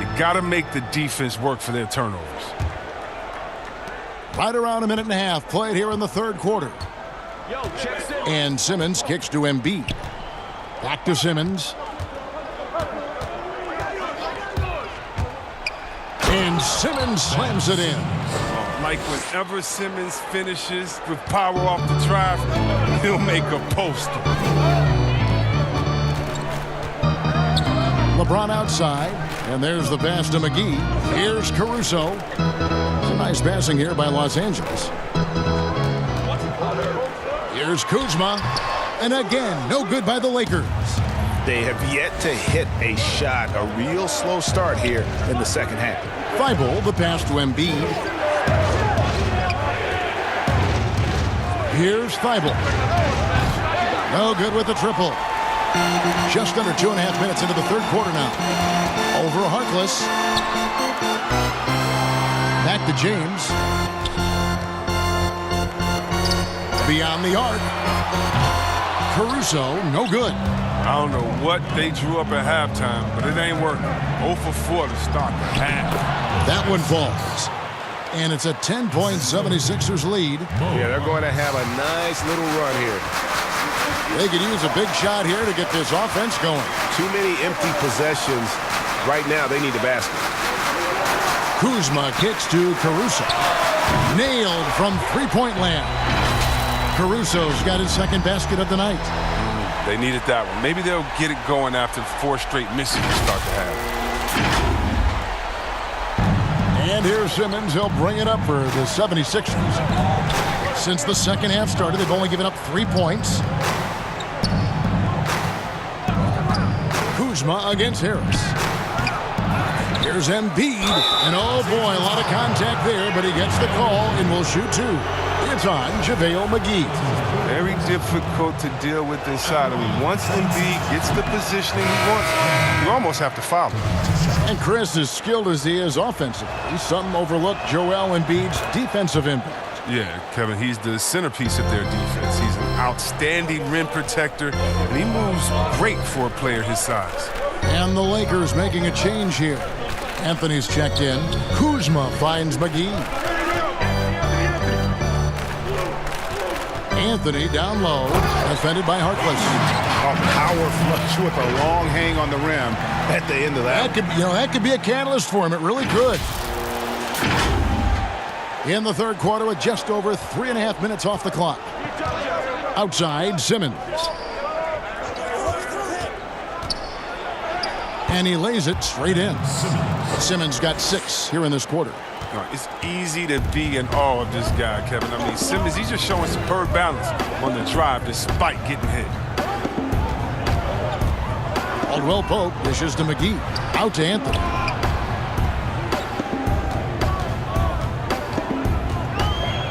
You got to make the defense work for their turnovers. Right around a minute and a half played here in the third quarter. And Simmons kicks to Embiid. Back to Simmons. And Simmons slams it in. Like whenever Simmons finishes with power off the drive, he'll make a post. LeBron outside, and there's the pass to McGee. Here's Caruso. Some nice passing here by Los Angeles. Here's Kuzma, and again, no good by the Lakers. They have yet to hit a shot, a real slow start here in the second half. Thibault, the pass to Embiid. Here's Thibault. No good with the triple. Just under 2.5 minutes into the third quarter now. Over Harkless. Back to James. Beyond the arc. Caruso, no good. I don't know what they drew up at halftime, but it ain't working. 0 for 4 to start the half. That one falls. And it's a 10-point 76ers lead. Yeah, they're going to have a nice little run here. They could use a big shot here to get this offense going. Too many empty possessions. Right now, they need the basket. Kuzma kicks to Caruso. Nailed from three-point land. Caruso's got his second basket of the night. They needed that one. Maybe they'll get it going after 4 straight misses to start the half. And here's Simmons. He'll bring it up for the 76ers. Since the second half started, they've only given up 3 points. Kuzma against Harris. Here's Embiid. And oh boy, a lot of contact there, but he gets the call and will shoot 2. It's on JaVale McGee. Very difficult to deal with inside. I mean, once Embiid gets the positioning he wants, you almost have to foul him. And Chris, as skilled as he is offensively, some overlook Joel Embiid's defensive impact. Yeah, Kevin, he's the centerpiece of their defense. He's an outstanding rim protector, and he moves great for a player his size. And the Lakers making a change here. Anthony's checked in. Kuzma finds McGee. Anthony down low, defended by Harkless. A power flush with a long hang on the rim at the end of that. That could be a catalyst for him. It really could. In the third quarter with just over 3.5 minutes off the clock. Outside, Simmons. And he lays it straight in. Simmons got 6 here in this quarter. It's easy to be in awe of this guy, Kevin. I mean, Simmons, he's just showing superb balance on the drive despite getting hit. Caldwell Pope dishes to McGee. Out to Anthony.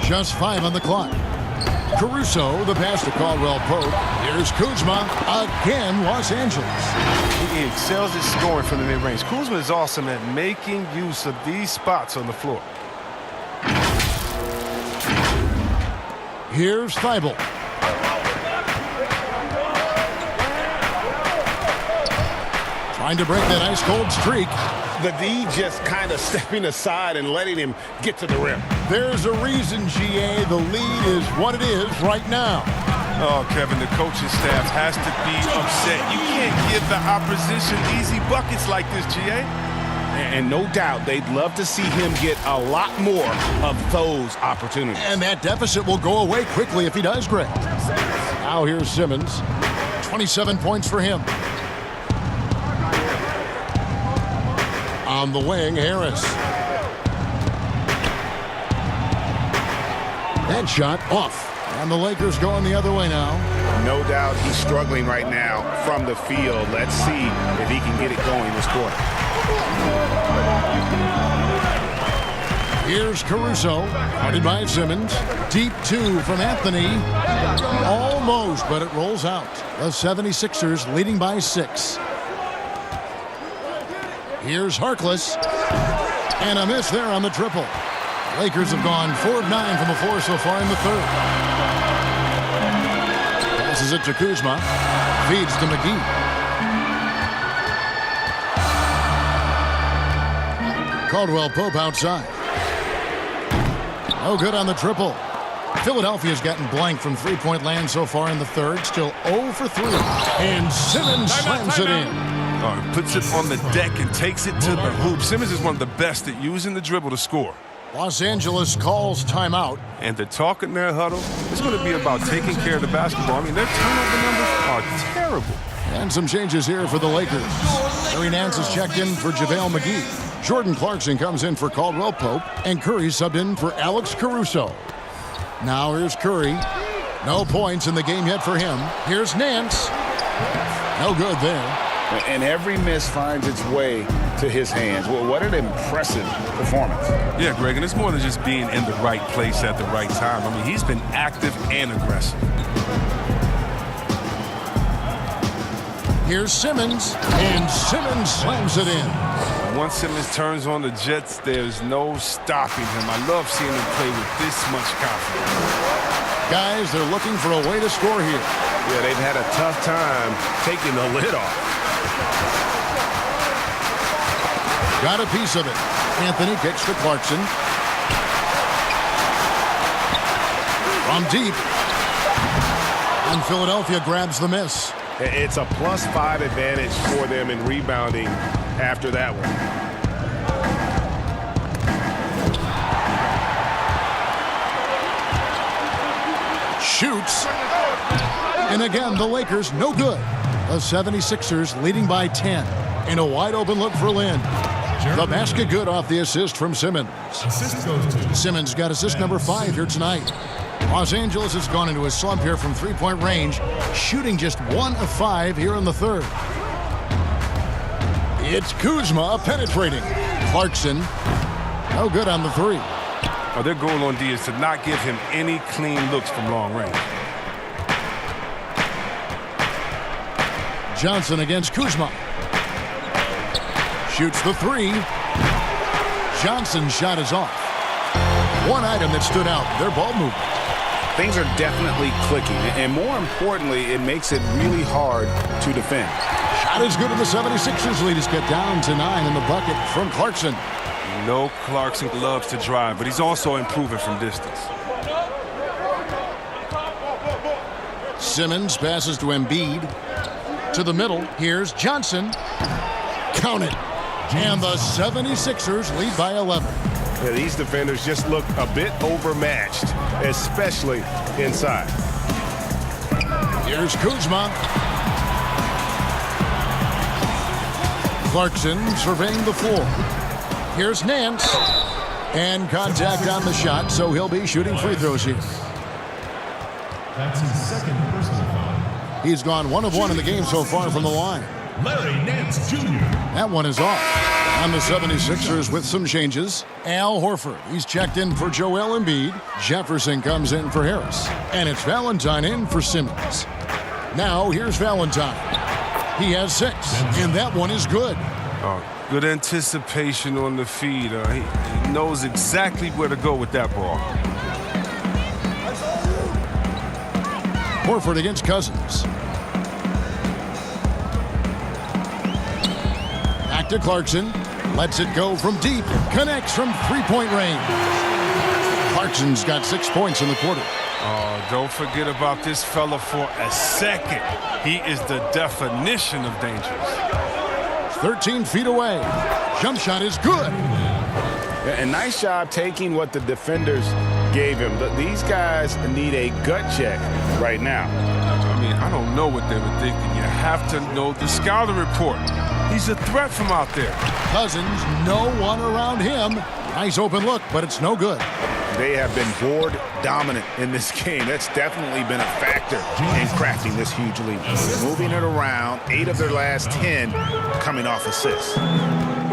Just 5 on the clock. Caruso, the pass to Caldwell Pope. Here's Kuzma. Again, Los Angeles. He excels at scoring from the mid-range. Kuzma is awesome at making use of these spots on the floor. Here's Thibault. Trying to break that ice-cold streak. The D just kind of stepping aside and letting him get to the rim. There's a reason, GA. The lead is what it is right now. Oh, Kevin, the coaching staff has to be upset. You can't give the opposition easy buckets like this, GA. And no doubt they'd love to see him get a lot more of those opportunities. And that deficit will go away quickly if he does, Greg. Now here's Simmons. 27 points for him. On the wing, Harris. That shot off. And the Lakers going the other way now. No doubt he's struggling right now from the field. Let's see if he can get it going this quarter. Here's Caruso, guarded by Simmons. Deep 2 from Anthony. Almost, but it rolls out. The 76ers leading by 6. Here's Harkless. And a miss there on the triple. Lakers have gone 4 of 9 from the floor so far in the third. Passes it to Kuzma. Feeds to McGee. Caldwell Pope outside. No good on the triple. Philadelphia's gotten blank from three-point land so far in the third. Still 0 for 3. And Simmons slams it in. Puts it on the deck and takes it to the hoop. Simmons is one of the best at using the dribble to score. Los Angeles calls timeout. And the talk in their huddle is going to be about taking care of the basketball. I mean, their turnover numbers are terrible. And some changes here for the Lakers. Larry Nance is checked in for JaVale McGee. Jordan Clarkson comes in for Caldwell Pope. And Curry subbed in for Alex Caruso. Now here's Curry. No points in the game yet for him. Here's Nance. No good there. And every miss finds its way to his hands. Well, what an impressive performance. Yeah, Greg, and it's more than just being in the right place at the right time. I mean, he's been active and aggressive. Here's Simmons, and Simmons slams it in. Once Simmons turns on the Jets, there's no stopping him. I love seeing him play with this much confidence. Guys, they're looking for a way to score here. Yeah, they've had a tough time taking the lid off. Got a piece of it. Anthony kicks to Clarkson. From deep. And Philadelphia grabs the miss. It's a +5 advantage for them in rebounding after that one. Shoots. And again, the Lakers no good. The 76ers leading by 10. In a wide open look for Lynn. The basket good off the assist from Simmons. Simmons got assist number 5 here tonight. Los Angeles has gone into a slump here from three-point range, shooting just 1 of 5 here in the third. It's Kuzma penetrating. Clarkson, no good on the 3. Their goal on D is to not give him any clean looks from long range. Johnson against Kuzma. Shoots the 3. Johnson's shot is off. One item that stood out, their ball movement. Things are definitely clicking, and more importantly, it makes it really hard to defend. Shot is good, and the 76ers lead is cut down to 9 in the bucket from Clarkson. No, Clarkson loves to drive, but he's also improving from distance. Simmons passes to Embiid. To the middle, here's Johnson. Count it. And the 76ers lead by 11. Yeah, these defenders just look a bit overmatched, especially inside. Here's Kuzma. Clarkson surveying the floor. Here's Nance. And contact on the shot, so he'll be shooting free throws here. That's his second personal foul. He's gone 1 of 1 in the game so far from the line. Larry Nance Jr. That one is off. On the 76ers with some changes. Al Horford, he's checked in for Joel Embiid. Jefferson comes in for Harris. And it's Valentine in for Simmons. Now here's Valentine. He has 6, and that one is good. Good anticipation on the feed. He knows exactly where to go with that ball. Horford against Cousins. Back to Clarkson. Lets it go from deep. Connects from three-point range. Clarkson's got 6 points in the quarter. Oh, don't forget about this fella for a second. He is the definition of dangerous. 13 feet away. Jump shot is good. And nice job taking what the defenders gave him. These guys need a gut check right now. I mean, I don't know what they were thinking. You have to know the scouting report. He's a threat from out there. Cousins, no one around him. Nice open look, but it's no good. They have been board dominant in this game. That's definitely been a factor in crafting this huge lead. Moving it around, 8 of their last 10 coming off assists.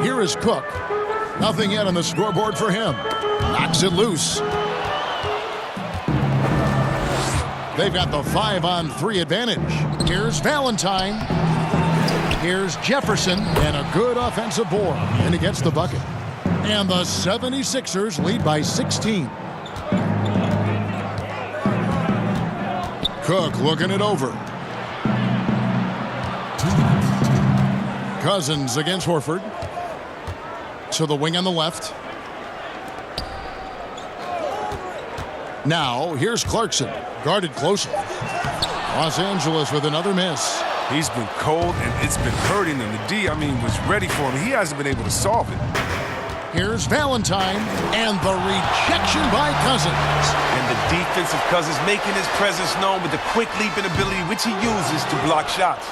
Here is Cook. Nothing yet on the scoreboard for him. Knocks it loose. They've got the 5-on-3 advantage. Here's Valentine. Here's Jefferson, and a good offensive board, and he gets the bucket. And the 76ers lead by 16. Cook looking it over. Cousins against Horford. To the wing on the left. Now, here's Clarkson, guarded closely. Los Angeles with another miss. He's been cold, and it's been hurting him. The D, was ready for him. He hasn't been able to solve it. Here's Valentine, and the rejection by Cousins. And the defense of Cousins making his presence known with the quick leaping ability which he uses to block shots.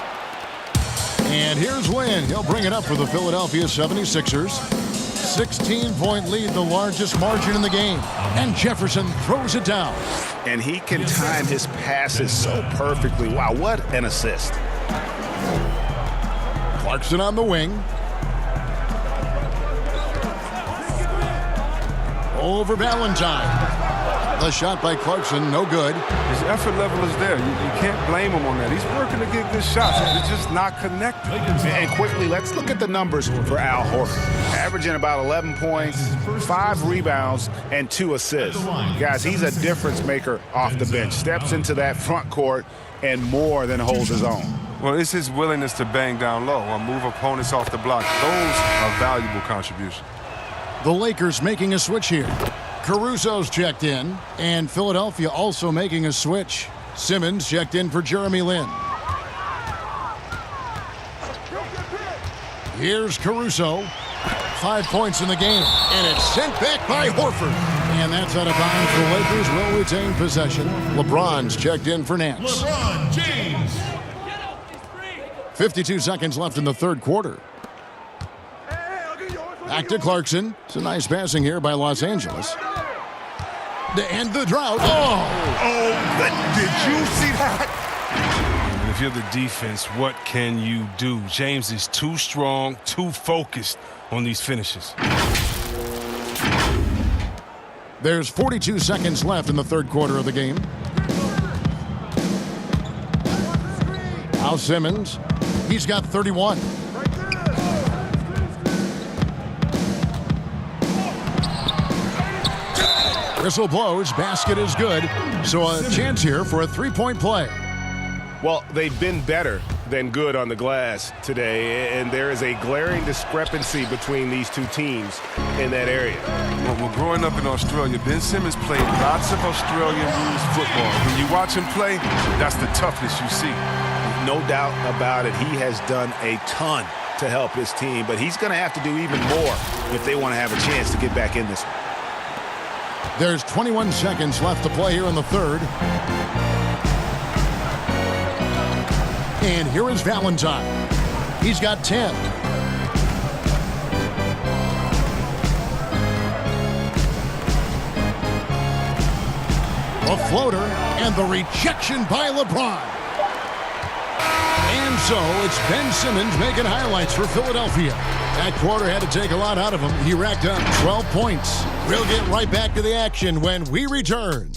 And here's Wynn. He'll bring it up for the Philadelphia 76ers. 16-point lead, the largest margin in the game. And Jefferson throws it down. And he can time his passes so perfectly. Wow, what an assist. Clarkson on the wing. Over Valentine. The shot by Clarkson, no good. His effort level is there. You can't blame him on that. He's working to get good shots. It's just not connected. And quickly, let's look at the numbers for Al Horford. Averaging about 11 points, 5 rebounds, and 2 assists. Guys, he's a difference maker off the bench. Steps into that front court and more than holds his own. Well, it's his willingness to bang down low or move opponents off the block. Those are valuable contributions. The Lakers making a switch here. Caruso's checked in, and Philadelphia also making a switch. Simmons checked in for Jeremy Lin. Here's Caruso. 5 points in the game, and it's sent back by Horford. And that's out of bounds. The Lakers will retain possession. LeBron's checked in for Nance. LeBron James. 52 seconds left in the third quarter. Back to Clarkson. It's a nice passing here by Los Angeles. To end the drought. Did you see that? And if you're the defense, what can you do? James is too strong, too focused on these finishes. There's 42 seconds left in the third quarter of the game. Al Simmons, he's got 31. Whistle blows, basket is good. So a chance here for a three-point play. Well, they've been better than good on the glass today, and there is a glaring discrepancy between these two teams in that area. Well, growing up in Australia, Ben Simmons played lots of Australian rules football. When you watch him play, that's the toughness you see. No doubt about it. He has done a ton to help his team, but he's going to have to do even more if they want to have a chance to get back in this one. There's 21 seconds left to play here in the third. And here is Valentine. He's got 10. The floater and the rejection by LeBron. And so it's Ben Simmons making highlights for Philadelphia. That quarter had to take a lot out of him. He racked up 12 points. We'll get right back to the action when we return.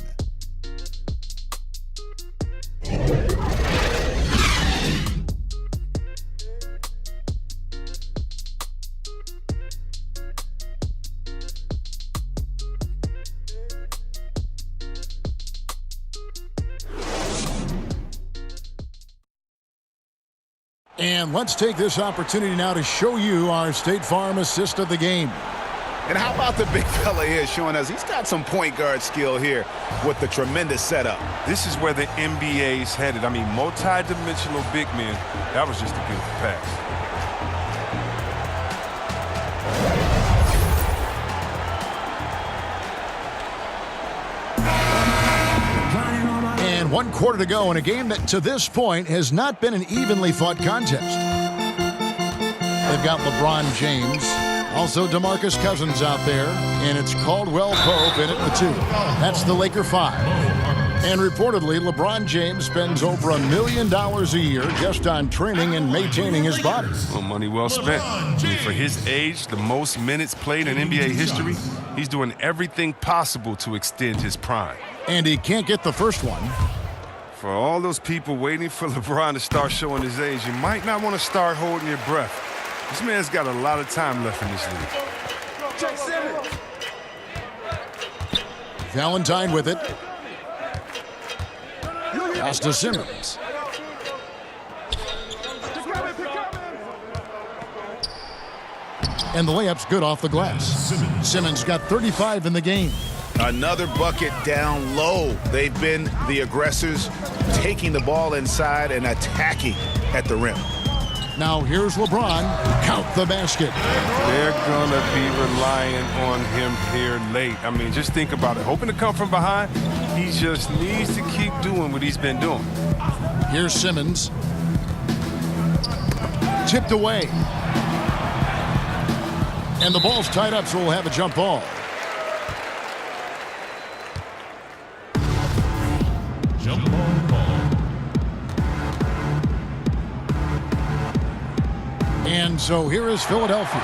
And let's take this opportunity now to show you our State Farm assist of the game. And how about the big fella here showing us he's got some point guard skill here with the tremendous setup. This is where the NBA is headed. I mean, multi-dimensional big men. That was just a beautiful pass. And 1 quarter to go in a game that to this point has not been an evenly fought contest. They've got LeBron James, also DeMarcus Cousins out there, and it's Caldwell Pope in at the 2. That's the Laker 5. And reportedly, LeBron James spends over $1 million a year just on training and maintaining his body. Well, money well spent. I mean, for his age, the most minutes played in NBA history, he's doing everything possible to extend his prime. And he can't get the first one. For all those people waiting for LeBron to start showing his age, you might not want to start holding your breath. This man's got a lot of time left in this league. Check Simmons. Valentine with it. Pass to Simmons. And the layup's good off the glass. Simmons got 35 in the game. Another bucket down low. They've been the aggressors, taking the ball inside and attacking at the rim. Now here's LeBron. Count the basket. They're going to be relying on him here late. I mean, just think about it. Hoping to come from behind, he just needs to keep doing what he's been doing. Here's Simmons. Tipped away. And the ball's tied up, so we'll have a jump ball. Jump ball call. And so here is Philadelphia.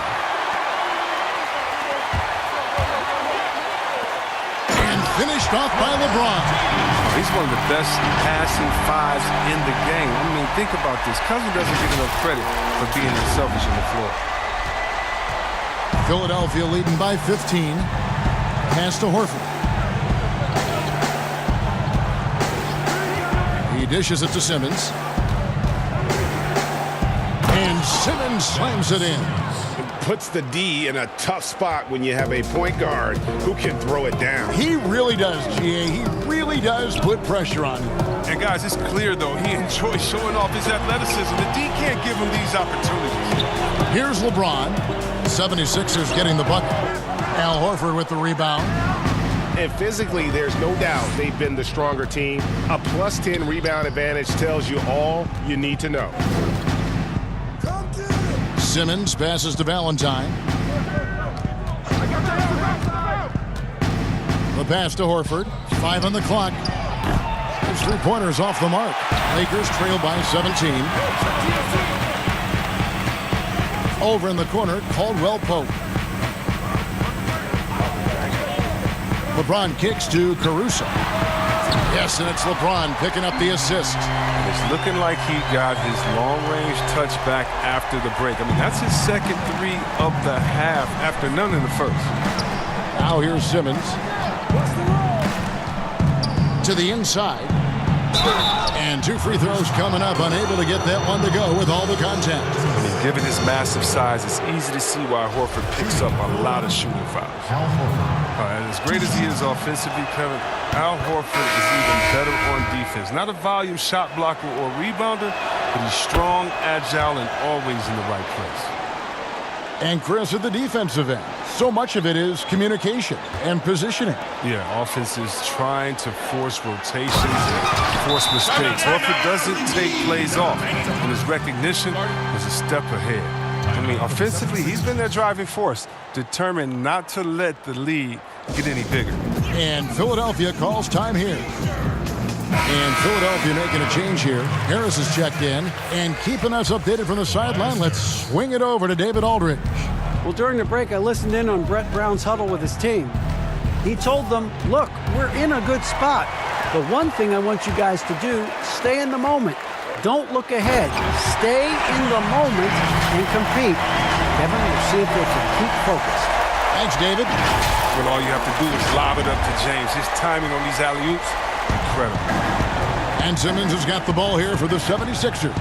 And finished off by LeBron. He's one of the best passing fives in the game. I mean, think about this. Cousins doesn't get enough credit for being unselfish on the floor. Philadelphia leading by 15. Pass to Horford. He dishes it to Simmons. And Simmons slams it in. Puts the D in a tough spot when you have a point guard who can throw it down. He really does, GA. He really does put pressure on him. And guys, it's clear, though, he enjoys showing off his athleticism. The D can't give him these opportunities. Here's LeBron. 76ers getting the bucket. Al Horford with the rebound. And physically, there's no doubt they've been the stronger team. A plus 10 rebound advantage tells you all you need to know. Simmons passes to Valentine. The pass to Horford. 5 on the clock. His three-pointers off the mark. Lakers trail by 17. Over in the corner, Caldwell Pope. LeBron kicks to Caruso. Yes, and it's LeBron picking up the assist. And it's looking like he got his long-range touchback after the break. I mean, that's his second 3 of the half after none in the first. Now here's Simmons. To the inside. And 2 free throws coming up, unable to get that one to go with all the contact. I mean, given his massive size, it's easy to see why Horford picks up a lot of shooting fouls. And as great as he is offensively, Kevin, Al Horford is even better on defense. Not a volume shot blocker or rebounder, but he's strong, agile, and always in the right place. And Chris, at the defensive end, so much of it is communication and positioning. Yeah, offense is trying to force rotations and force mistakes. Horford doesn't take plays off, and his recognition is a step ahead. I mean, offensively, he's been their driving force, determined not to let the lead get any bigger. And Philadelphia calls time here. And Philadelphia making a change here. Harris has checked in. And keeping us updated from the sideline, let's swing it over to David Aldridge. Well, during the break, I listened in on Brett Brown's huddle with his team. He told them, look, we're in a good spot. The one thing I want you guys to do, stay in the moment. Don't look ahead. Stay in the moment and compete. Kevin, we'll see if they can keep focused. Thanks, David. Well, all you have to do is lob it up to James. His timing on these alley-oops, incredible. And Simmons has got the ball here for the 76ers.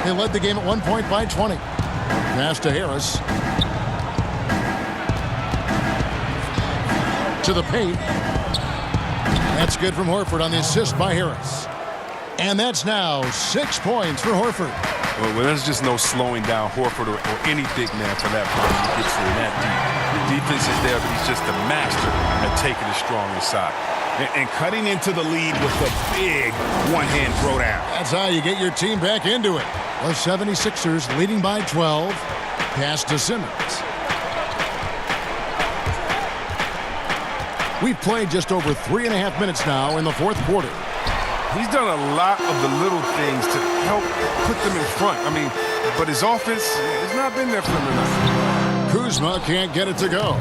They led the game at 1 point by 20. Pass to Harris. To the paint. That's good from Horford on the assist by Harris. And that's now 6 points for Horford. Well, there's just no slowing down Horford or any big man for that point. He gets in that deep. The defense is there, but he's just a master at taking it strong inside. And cutting into the lead with the big one-hand throwdown. That's how you get your team back into it. The 76ers leading by 12. Pass to Simmons. We've played just over 3.5 minutes now in the fourth quarter. He's done a lot of the little things to help put them in front. I mean, but his offense has not been there for him enough. Kuzma can't get it to go.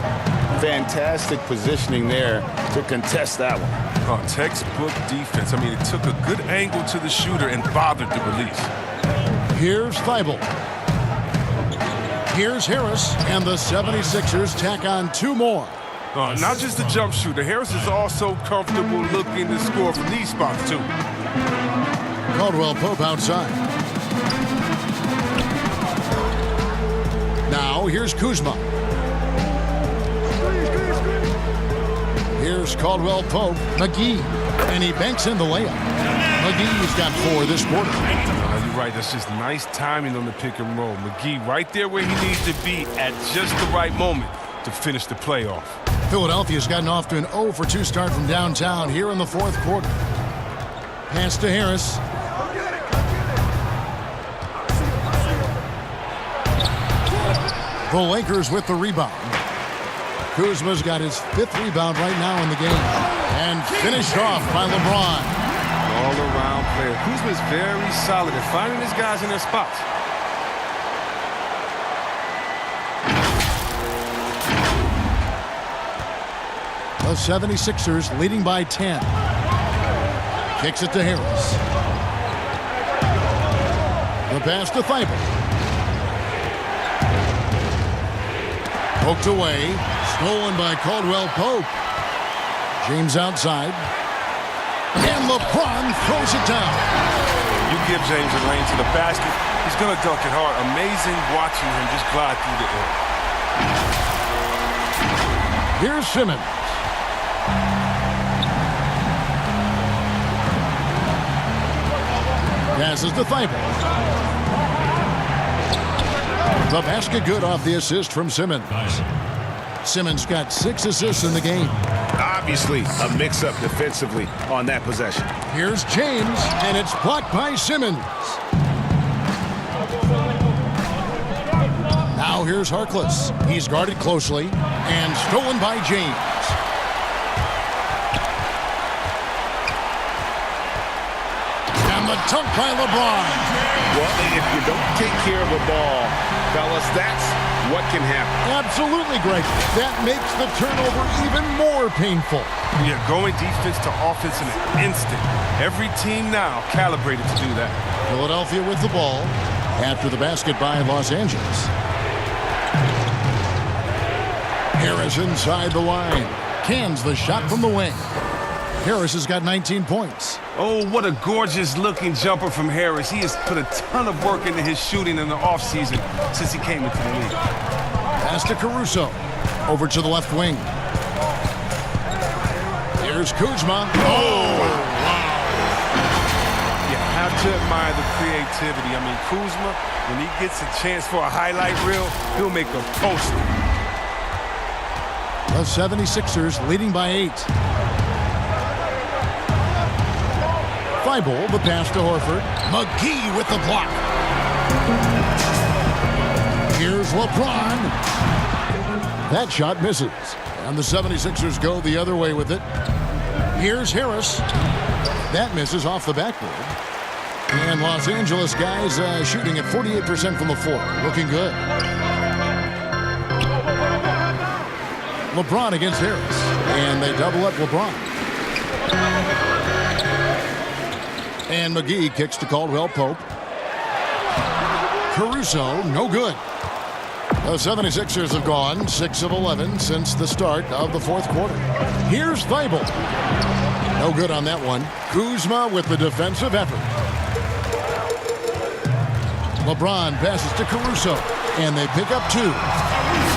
Fantastic positioning there to contest that one. Oh, textbook defense. I mean, it took a good angle to the shooter and bothered the release. Here's Thibault. Here's Harris, and the 76ers tack on 2 more. Not just the jump shooter. Harris is also comfortable looking to score from these spots, too. Caldwell Pope outside. Now, here's Kuzma. Here's Caldwell Pope. McGee. And he banks in the layup. McGee's got 4 this quarter. You're right. That's just nice timing on the pick and roll. McGee right there where he needs to be at just the right moment to finish the playoff. Philadelphia's gotten off to an 0-for-2 start from downtown here in the fourth quarter. Pass to Harris. The Lakers with the rebound. Kuzma's got his 5th rebound right now in the game. And finished off by LeBron. All-around player. Kuzma's very solid at finding his guys in their spots. The 76ers leading by 10. Kicks it to Harris. The pass to Thibault. Poked away. Stolen by Caldwell Pope. James outside. And LeBron throws it down. You give James a lane to the basket, he's going to dunk it hard. Amazing watching him just glide through the air. Here's Simmons. Passes to Thibault. The basket good off the assist from Simmons. Simmons got 6 assists in the game. Obviously, a mix-up defensively on that possession. Here's James, and it's blocked by Simmons. Now here's Harkless. He's guarded closely and stolen by James. And the dunk by LeBron. Well, if you don't take care of the ball, fellas, that's what can happen. Absolutely, Greg. That makes the turnover even more painful. Yeah, going defense to offense in an instant. Every team now calibrated to do that. Philadelphia with the ball after the basket by Los Angeles. Harris inside the line. Cans the shot from the wing. Harris has got 19 points. Oh, what a gorgeous-looking jumper from Harris. He has put a ton of work into his shooting in the offseason since he came into the league. Pass to Caruso. Over to the left wing. Here's Kuzma. Oh, wow. You have to admire the creativity. I mean, Kuzma, when he gets a chance for a highlight reel, he'll make a poster. The 76ers leading by 8. Thibault, the pass to Horford. McGee with the block. Here's LeBron. That shot misses. And the 76ers go the other way with it. Here's Harris. That misses off the backboard. And Los Angeles guys shooting at 48% from the floor. Looking good. LeBron against Harris. And they double up LeBron. And McGee kicks to Caldwell Pope. Caruso, no good. The 76ers have gone 6 of 11 since the start of the fourth quarter. Here's Thibault. No good on that one. Kuzma with the defensive effort. LeBron passes to Caruso, and they pick up 2.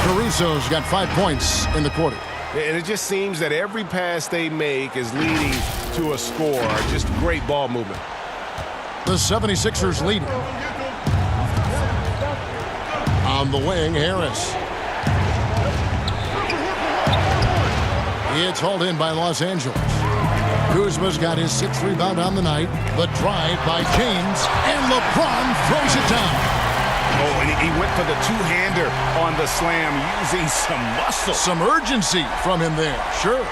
Caruso's got 5 points in the quarter. And it just seems that every pass they make is leading to a score. Just great ball movement. The 76ers leading. On the wing, Harris. It's hauled in by Los Angeles. Kuzma's got his 6th rebound on the night. The drive by James, and LeBron throws it down. Oh, and he went for the two-hander on the slam, using some muscle. Some urgency from him there, sure.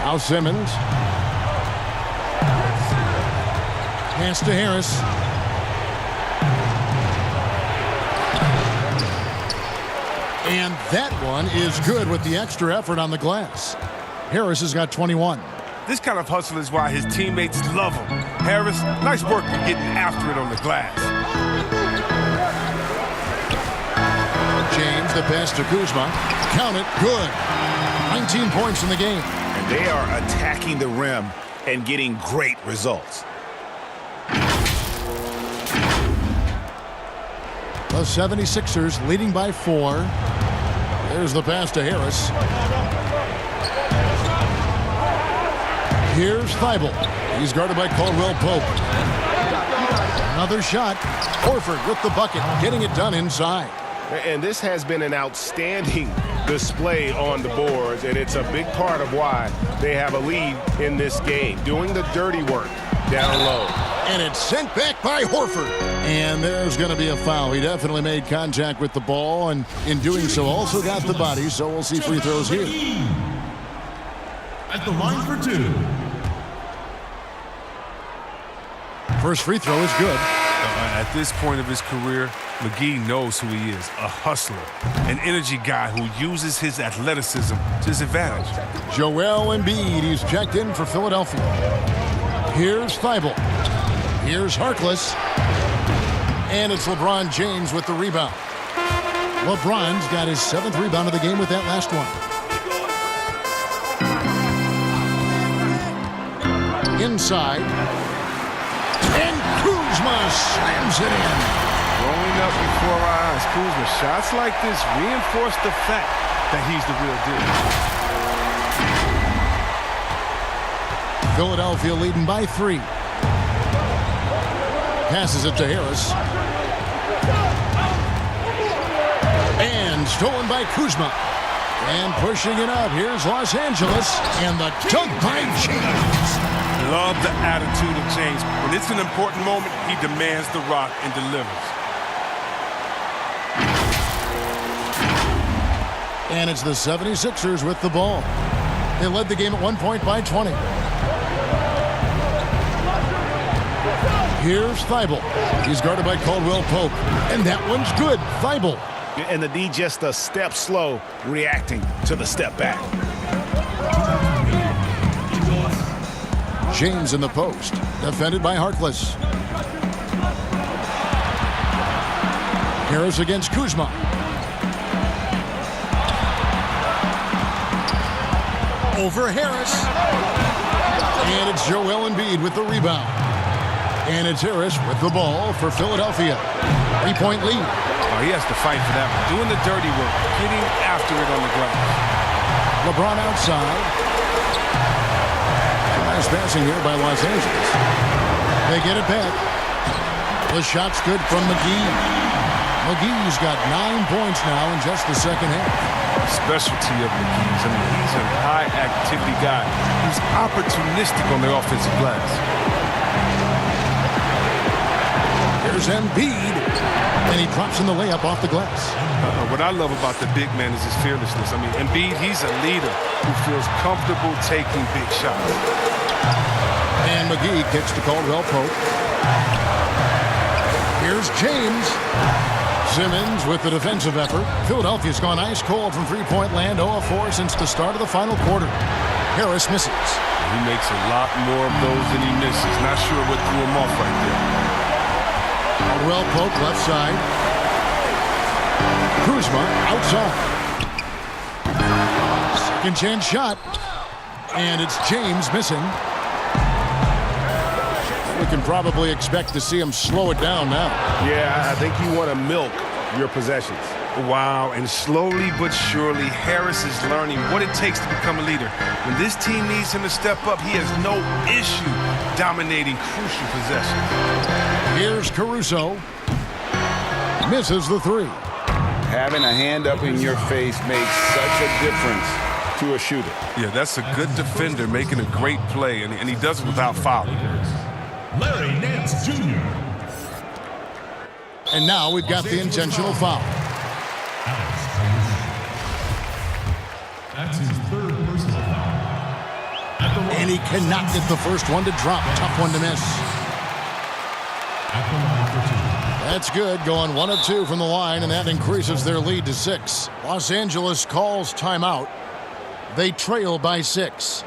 Now Simmons. Pass to Harris. And that one is good with the extra effort on the glass. Harris has got 21. This kind of hustle is why his teammates love him. Harris, nice work for getting after it on the glass. James, the pass to Kuzma. Count it, good. 19 points in the game. And they are attacking the rim and getting great results. The 76ers leading by 4. There's the pass to Harris. Here's Thibault. He's guarded by Caldwell Pope. Another shot. Horford with the bucket, getting it done inside. And this has been an outstanding display on the boards, and it's a big part of why they have a lead in this game, doing the dirty work down low. And it's sent back by Horford. And there's going to be a foul. He definitely made contact with the ball, and in doing so also got the body, so we'll see free throws here. At the line for 2. First free throw is good. At this point of his career, McGee knows who he is, a hustler, an energy guy who uses his athleticism to his advantage. Joel Embiid, he's checked in for Philadelphia. Here's Thibault. Here's Harkless. And it's LeBron James with the rebound. LeBron's got his 7th rebound of the game with that last one. Inside. And Kuzma slams it in. Growing up before our eyes, Kuzma, shots like this reinforce the fact that he's the real deal. Philadelphia leading by 3. Passes it to Harris. And stolen by Kuzma. And pushing it up. Here's Los Angeles. And the dunk by James. Love the attitude of James. When it's an important moment, he demands the rock and delivers. And it's the 76ers with the ball. They led the game at 1 point by 20. Here's Thibault. He's guarded by Caldwell Pope. And that one's good. Thibault. And the D just a step slow, reacting to the step back. James in the post. Defended by Harkless. Harris against Kuzma. Over Harris. And it's Joel Embiid with the rebound. And it's Harris with the ball for Philadelphia. 3-point lead. Oh, he has to fight for that one. Doing the dirty work, getting after it on the ground. LeBron outside. Nice passing here by Los Angeles. They get it back. The shot's good from McGee. McGee's got 9 points now in just the second half. Specialty of McGee's. I mean, he's a high-activity guy. He's opportunistic on the offensive glass. Here's Embiid, and he drops in the layup off the glass. What I love about the big man is his fearlessness. I mean, Embiid, he's a leader who feels comfortable taking big shots. And McGee kicks to Caldwell Pope. Here's James. Simmons with the defensive effort. Philadelphia's gone ice cold from three-point land, 0 of 4 since the start of the final quarter. Harris misses. He makes a lot more of those than he misses. Not sure what threw him off right there. Caldwell Pope left side. Kuzma outside. Second chance shot. And it's James missing. We can probably expect to see him slow it down now. Yeah, I think you want to milk your possessions. Wow, and slowly but surely, Harris is learning what it takes to become a leader. When this team needs him to step up, he has no issue dominating crucial possessions. Here's Caruso. Misses the three. Having a hand up in your face makes such a difference to a shooter. Yeah, that's a good defender making a great play, and he does it without fouling. Larry Nance Jr. And now we've got the intentional foul. That's his third personal foul. And he cannot get the first one to drop. Tough one to miss. At the line for two. That's good, going 1 of 2 from the line, and that increases their lead to 6. Los Angeles calls timeout. They trail by 6.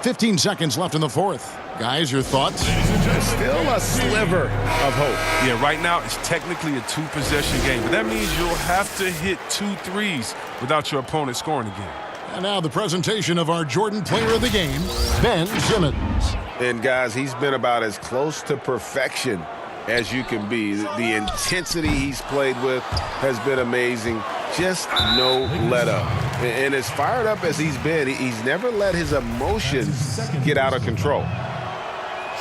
15 seconds left in the fourth. Guys, your thoughts? Still a sliver of hope. Yeah, right now it's technically a 2-possession game, but that means you'll have to hit 2 threes without your opponent scoring again. And now the presentation of our Jordan Player of the Game, Ben Simmons. And guys, he's been about as close to perfection as you can be. The intensity he's played with has been amazing. Just no let up. And as fired up as he's been, he's never let his emotions get out of control.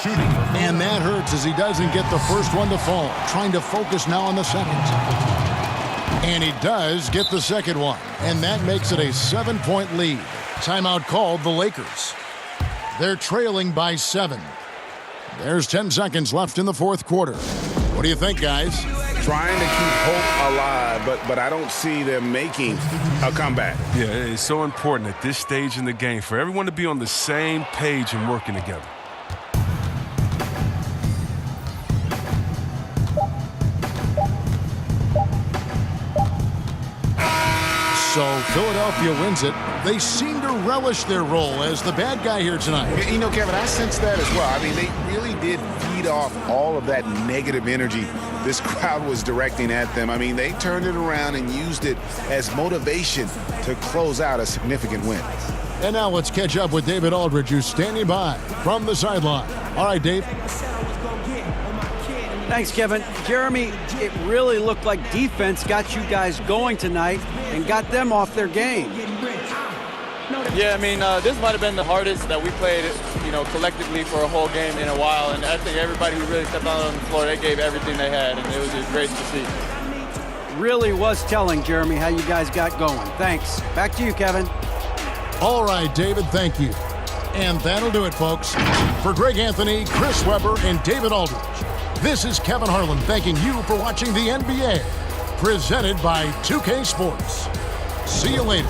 And that hurts as he doesn't get the first one to fall. Trying to focus now on the second. And he does get the second one. And that makes it a 7-point lead. Timeout called the Lakers. They're trailing by 7. There's 10 seconds left in the fourth quarter. What do you think, guys? Trying to keep hope alive, but I don't see them making a comeback. Yeah, it's so important at this stage in the game for everyone to be on the same page and working together. So Philadelphia wins it. They seem to relish their role as the bad guy here tonight. You know, Kevin, I sense that as well. I mean, they really did feed off all of that negative energy this crowd was directing at them. I mean, they turned it around and used it as motivation to close out a significant win. And now let's catch up with David Aldridge, who's standing by from the sideline. All right, Dave. Thanks, Kevin. Jeremy, it really looked like defense got you guys going tonight and got them off their game. Yeah, I mean, this might have been the hardest that we played, collectively for a whole game in a while. And I think everybody who really stepped out on the floor, they gave everything they had, and it was just great to see. Really was telling, Jeremy, how you guys got going. Thanks. Back to you, Kevin. All right, David, thank you. And that'll do it, folks. For Greg Anthony, Chris Webber, and David Aldridge, this is Kevin Harlan thanking you for watching the NBA, presented by 2K Sports. See you later.